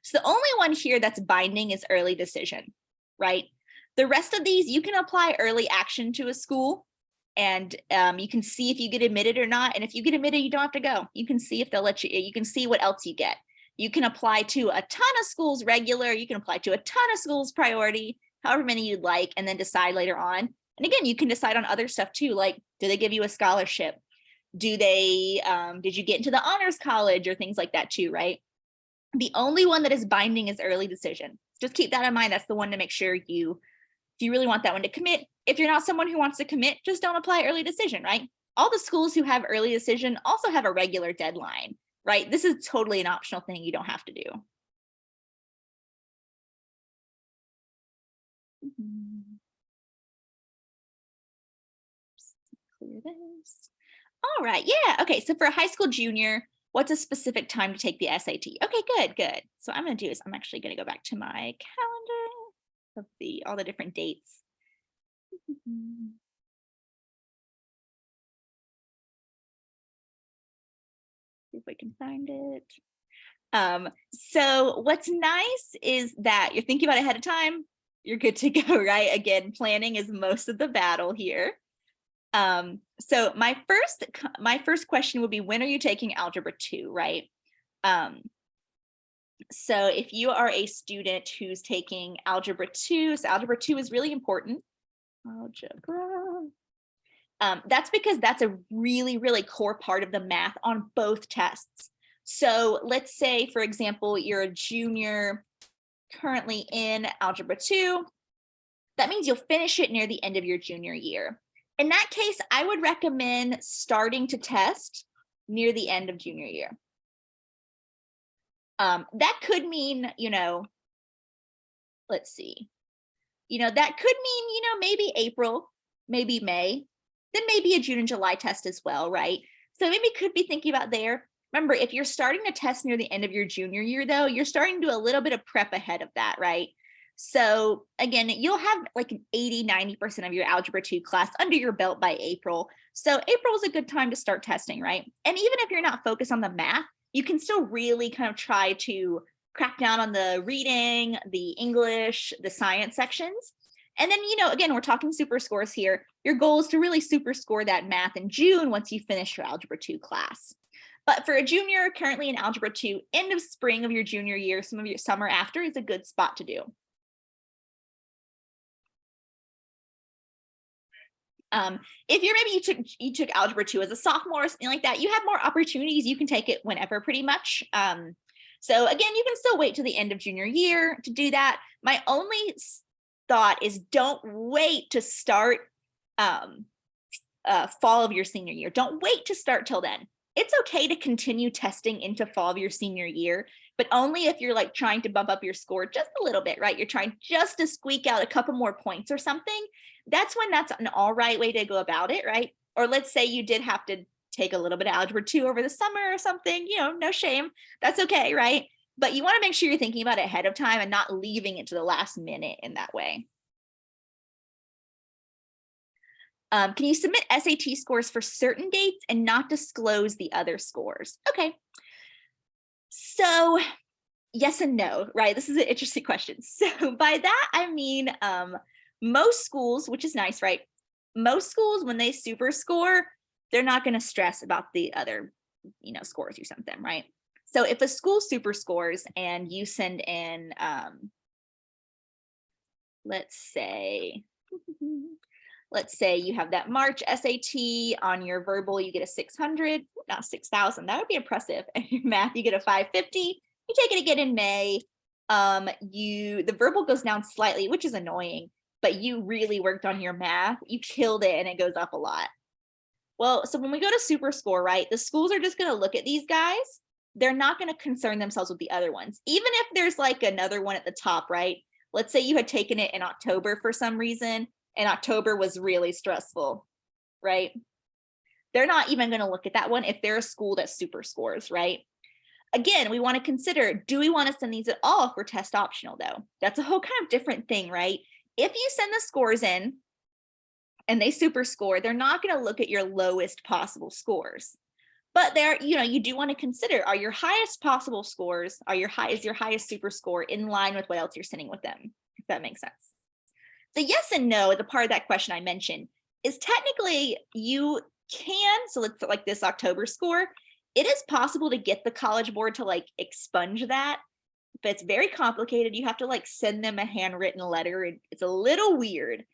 So the only one here that's binding is early decision, right? The rest of these, you can apply early action to a school and you can see if you get admitted or not. And if you get admitted, you don't have to go. You can see if they'll let you can see what else you get. You can apply to a ton of schools regular, you can apply to a ton of schools priority, however many you'd like, and then decide later on. And again, you can decide on other stuff too, like, do they give you a scholarship? Do they, did you get into the honors college or things like that too, right? The only one that is binding is early decision. Just keep that in mind. That's the one to make sure if you really want that one to commit. If you're not someone who wants to commit, just don't apply early decision, right? All the schools who have early decision also have a regular deadline, right? This is totally an optional thing you don't have to do. Clear this. All right, yeah, okay, so for a high school junior, what's a specific time to take the SAT? Okay, good. So I'm gonna do is I'm actually gonna go back to my calendar of all the different dates. See if we can find it. So what's nice is that you're thinking about it ahead of time, you're good to go, right? Again, planning is most of the battle here. So my first question would be, when are you taking Algebra 2, right? So if you are a student who's taking Algebra 2, so Algebra 2 is really important. Algebra. That's because that's a really core part of the math on both tests. So let's say, for example, you're a junior currently in Algebra 2. That means you'll finish it near the end of your junior year. In that case, I would recommend starting to test near the end of junior year. That could mean, let's see, that could mean, maybe April, maybe May, then maybe a June and July test as well, right? So maybe could be thinking about there. Remember, if you're starting to test near the end of your junior year, though, you're starting to do a little bit of prep ahead of that, right? So again, you'll have like 80-90% of your Algebra 2 class under your belt by April. So April is a good time to start testing, right? And even if you're not focused on the math, you can still really kind of try to crack down on the reading, the English, the science sections. And then, again, we're talking super scores here. Your goal is to really super score that math in June once you finish your Algebra 2 class. But for a junior currently in Algebra 2, end of spring of your junior year, some of your summer after is a good spot to do. If maybe you took algebra 2 as a sophomore or something like that, you have more opportunities. You can take it whenever pretty much. So again, you can still wait till the end of junior year to do that. My only thought is don't wait to start fall of your senior year. Don't wait to start till then. It's okay to continue testing into fall of your senior year, but only if you're like trying to bump up your score just a little bit, right? You're trying just to squeak out a couple more points or something. That's when that's an all right way to go about it, right? Or let's say you did have to take a little bit of algebra 2 over the summer or something, no shame. That's okay, right? But you want to make sure you're thinking about it ahead of time and not leaving it to the last minute in that way. Can you submit SAT scores for certain dates and not disclose the other scores? Okay. So yes and no, right? This is an interesting question. So by that, I mean, most schools, which is nice, right? Most schools, when they super score, they're not going to stress about the other, scores you sent them, right? So if a school super scores and you send in, let's say you have that March SAT. On your verbal, you get a 600, not 6,000. That would be impressive. And your math, you get a 550. You take it again in May. The verbal goes down slightly, which is annoying, but you really worked on your math. You killed it and it goes up a lot. Well, so when we go to super score, right, the schools are just going to look at these guys. They're not going to concern themselves with the other ones. Even if there's like another one at the top, right? Let's say you had taken it in October for some reason, and October was really stressful, right? They're not even going to look at that one if they're a school that super scores, right? Again, we want to consider, do we want to send these at all if we're test optional though? That's a whole kind of different thing, right? If you send the scores in and they super score, they're not going to look at your lowest possible scores. But you do want to consider, are your highest possible scores, is your highest super score in line with what else you're sending with them, if that makes sense. The yes and no, the part of that question I mentioned, is technically you can, so let's like this October score, it is possible to get the College Board to like expunge that, but it's very complicated. You have to like send them a handwritten letter. It's a little weird.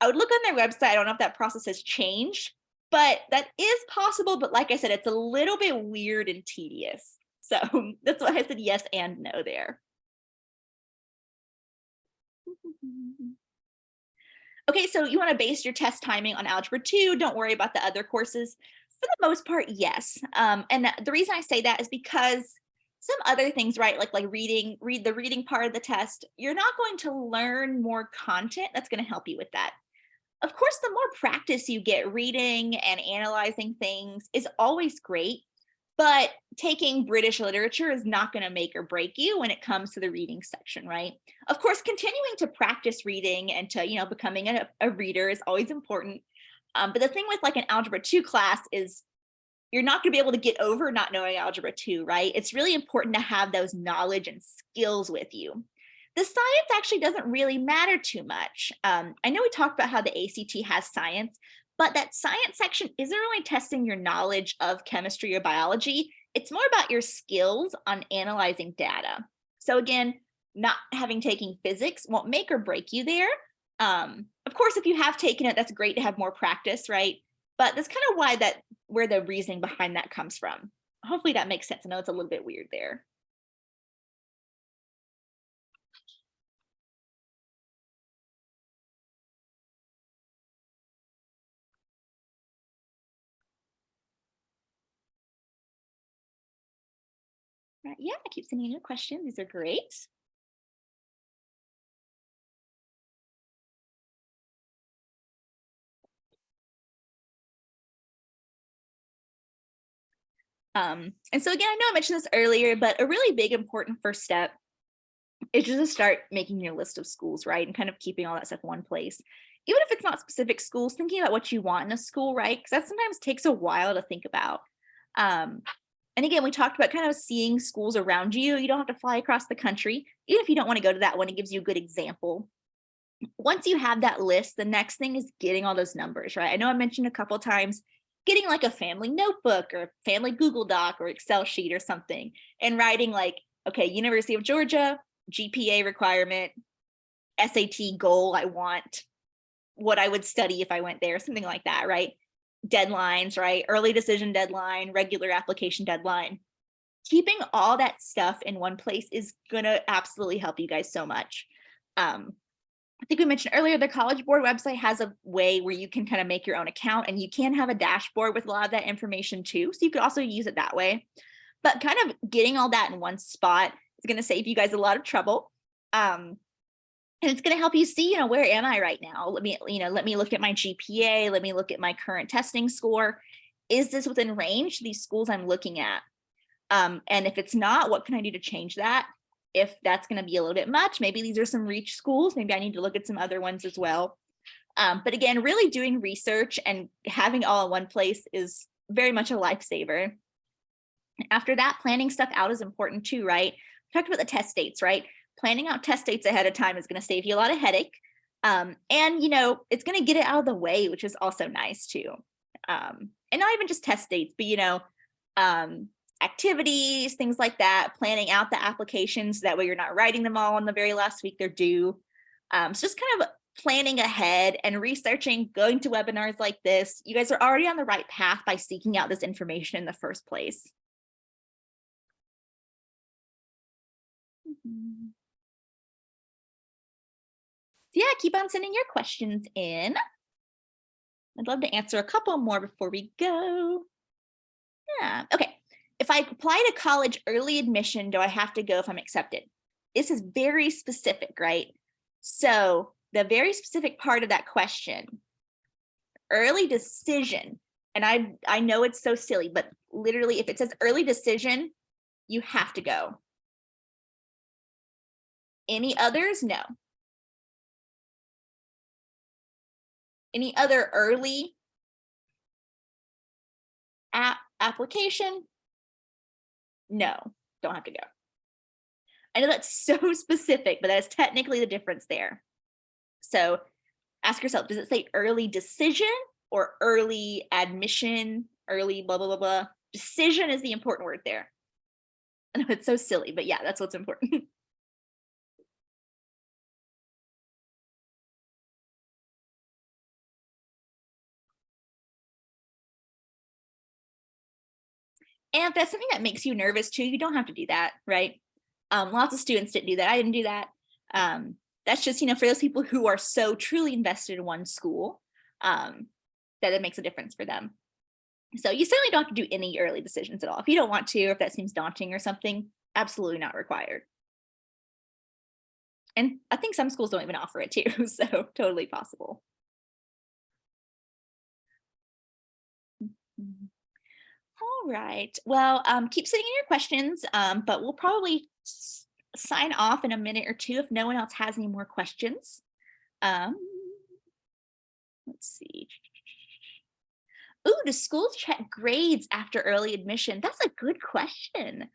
I would look on their website. I don't know if that process has changed, but that is possible. But like I said, it's a little bit weird and tedious. So that's why I said yes and no there. Okay, so you want to base your test timing on Algebra 2. Don't worry about the other courses. For the most part, yes. And the reason I say that is because some other things, right, like read the reading part of the test, you're not going to learn more content that's going to help you with that. Of course, the more practice you get reading and analyzing things is always great, but taking British literature is not going to make or break you when it comes to the reading section, right? Of course, continuing to practice reading and to, becoming a reader is always important. But the thing with like an Algebra 2 class is you're not going to be able to get over not knowing Algebra 2, right? It's really important to have those knowledge and skills with you. The science actually doesn't really matter too much. I know we talked about how the ACT has science, but that science section isn't really testing your knowledge of chemistry or biology. It's more about your skills on analyzing data. So again, not having taken physics won't make or break you there. Of course, if you have taken it, that's great to have more practice, right? But that's kind of where the reasoning behind that comes from. Hopefully that makes sense. I know it's a little bit weird there. Yeah, I keep sending you questions. These are great. And so again, I know I mentioned this earlier, but a really big important first step is just to start making your list of schools, right? And kind of keeping all that stuff in one place. Even if it's not specific schools, thinking about what you want in a school, right? Because that sometimes takes a while to think about. And again, we talked about kind of seeing schools around you. You don't have to fly across the country. Even if you don't want to go to that one, it gives you a good example. Once you have that list, the next thing is getting all those numbers, right? I know I mentioned a couple times getting like a family notebook or family Google Doc or Excel sheet or something and writing like, okay, University of Georgia, GPA requirement, SAT goal I want, what I would study if I went there, something like that, right? Deadlines, right? Early decision deadline, regular application deadline. Keeping all that stuff in one place is gonna absolutely help you guys so much. I think we mentioned earlier, the College Board website has a way where you can kind of make your own account, and you can have a dashboard with a lot of that information too. So you could also use it that way. But kind of getting all that in one spot is going to save you guys a lot of trouble. And it's going to help you see, where am I right now? Let me look at my GPA. Let me look at my current testing score. Is this within range, these schools I'm looking at? And if it's not, what can I do to change that? If that's going to be a little bit much, maybe these are some reach schools. Maybe I need to look at some other ones as well. But again, really doing research and having all in one place is very much a lifesaver. After that, planning stuff out is important too, right? We talked about the test dates, right? Planning out test dates ahead of time is going to save you a lot of headache. And, it's going to get it out of the way, which is also nice too. And not even just test dates, but, activities, things like that, planning out the applications. That way you're not writing them all on the very last week they're due. So just kind of planning ahead and researching, going to webinars like this. You guys are already on the right path by seeking out this information in the first place. So yeah, keep on sending your questions in. I'd love to answer a couple more before we go. Yeah, okay. If I apply to college early admission, do I have to go if I'm accepted? This is very specific, right? So the very specific part of that question, early decision, and I know it's so silly, but literally if it says early decision, you have to go. Any others? No. Any other early application? No, don't have to go. I know that's so specific, but that's technically the difference there. So ask yourself, does it say early decision or early admission, early blah, blah, blah, blah? Decision is the important word there. I know it's so silly, but yeah, that's what's important. And if that's something that makes you nervous too, you don't have to do that, right? Lots of students didn't do that. I didn't do that. That's just, for those people who are so truly invested in one school, that it makes a difference for them. So you certainly don't have to do any early decisions at all. If you don't want to, or if that seems daunting or something, absolutely not required. And I think some schools don't even offer it too, so totally possible. All right. Well, keep sending in your questions, but we'll probably sign off in a minute or two if no one else has any more questions. Let's see. Ooh, do schools check grades after early admission? That's a good question.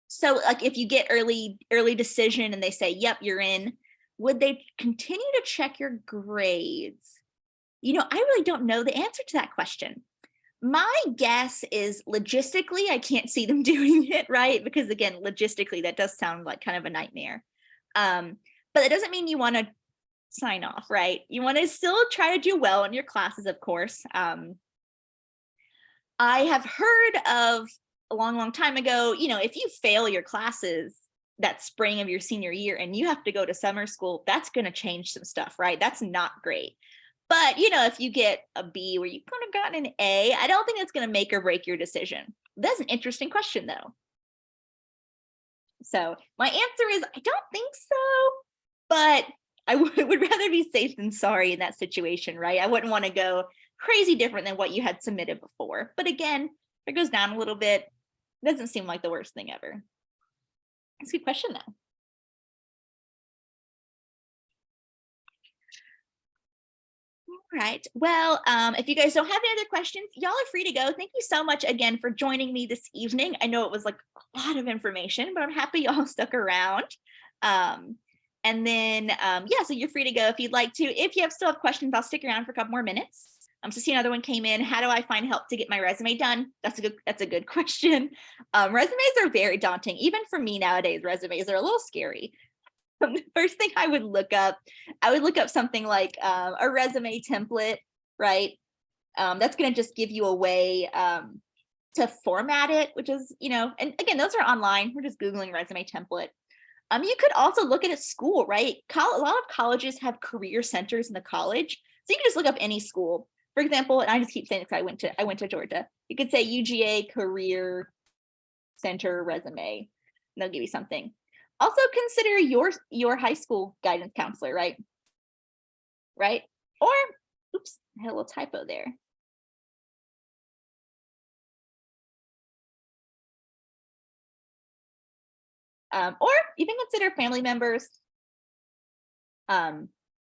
So like if you get early decision and they say, yep, you're in, would they continue to check your grades? I really don't know the answer to that question. My guess is logistically, I can't see them doing it, right? Because again, logistically, that does sound like kind of a nightmare. But it doesn't mean you want to sign off, right? You want to still try to do well in your classes, of course. I have heard of a long time ago, if you fail your classes that spring of your senior year and you have to go to summer school, that's going to change some stuff, right? That's not great. But, if you get a B where you could have gotten an A, I don't think that's going to make or break your decision. That's an interesting question, though. So my answer is I don't think so, but I would rather be safe than sorry in that situation, right? I wouldn't want to go crazy different than what you had submitted before. But again, if it goes down a little bit, it doesn't seem like the worst thing ever. That's a good question, though. All right. Well, if you guys don't have any other questions, y'all are free to go. Thank you so much again for joining me this evening. I know it was like a lot of information, but I'm happy y'all stuck around. And then, yeah, so you're free to go if you'd like to. If you still have questions, I'll stick around for a couple more minutes. So see another one came in. How do I find help to get my resume done? That's a good question. Resumes are very daunting. Even for me nowadays, resumes are a little scary. The first thing I would look up something like a resume template, right? That's going to just give you a way to format it, which is, and again, those are online. We're just Googling resume template. You could also look at a school, right? A lot of colleges have career centers in the college. So you can just look up any school. For example, and I just keep saying this, I went to Georgia. You could say UGA Career Center resume, and they'll give you something. Also consider your high school guidance counselor, right? Right? Or, oops, I had a little typo there. Or you can consider family members.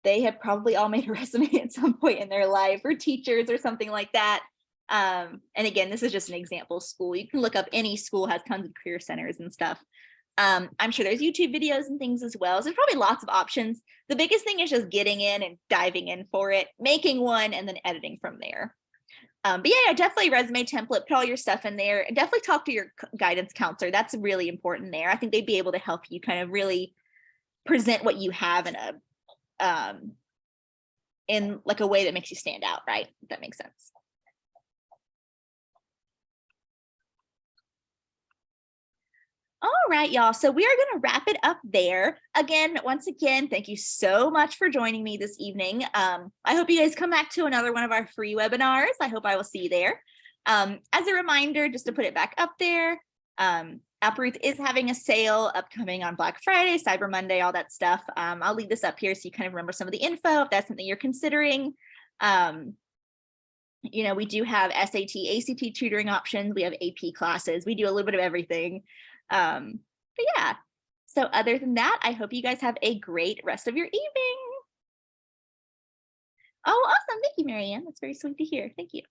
They have probably all made a resume at some point in their life, or teachers or something like that. And again, this is just an example school. You can look up any school, has tons of career centers and stuff. I'm sure there's YouTube videos and things as well. So there's probably lots of options. The biggest thing is just getting in and diving in for it, making one, and then editing from there. But yeah, definitely resume template, put all your stuff in there, and definitely talk to your guidance counselor. That's really important there. I think they'd be able to help you kind of really present what you have in like a way that makes you stand out, right? If that makes sense. All right, y'all. So we are going to wrap it up there. Again, once again, thank you so much for joining me this evening. I hope you guys come back to another one of our free webinars. I hope I will see you there. As a reminder, just to put it back up there, Applerouth is having a sale upcoming on Black Friday, Cyber Monday, all that stuff. I'll leave this up here so you kind of remember some of the info if that's something you're considering. We do have SAT, ACT tutoring options. We have AP classes. We do a little bit of everything. But yeah, so other than that, I hope you guys have a great rest of your evening. Oh, awesome. Thank you, Marianne. That's very sweet to hear. Thank you.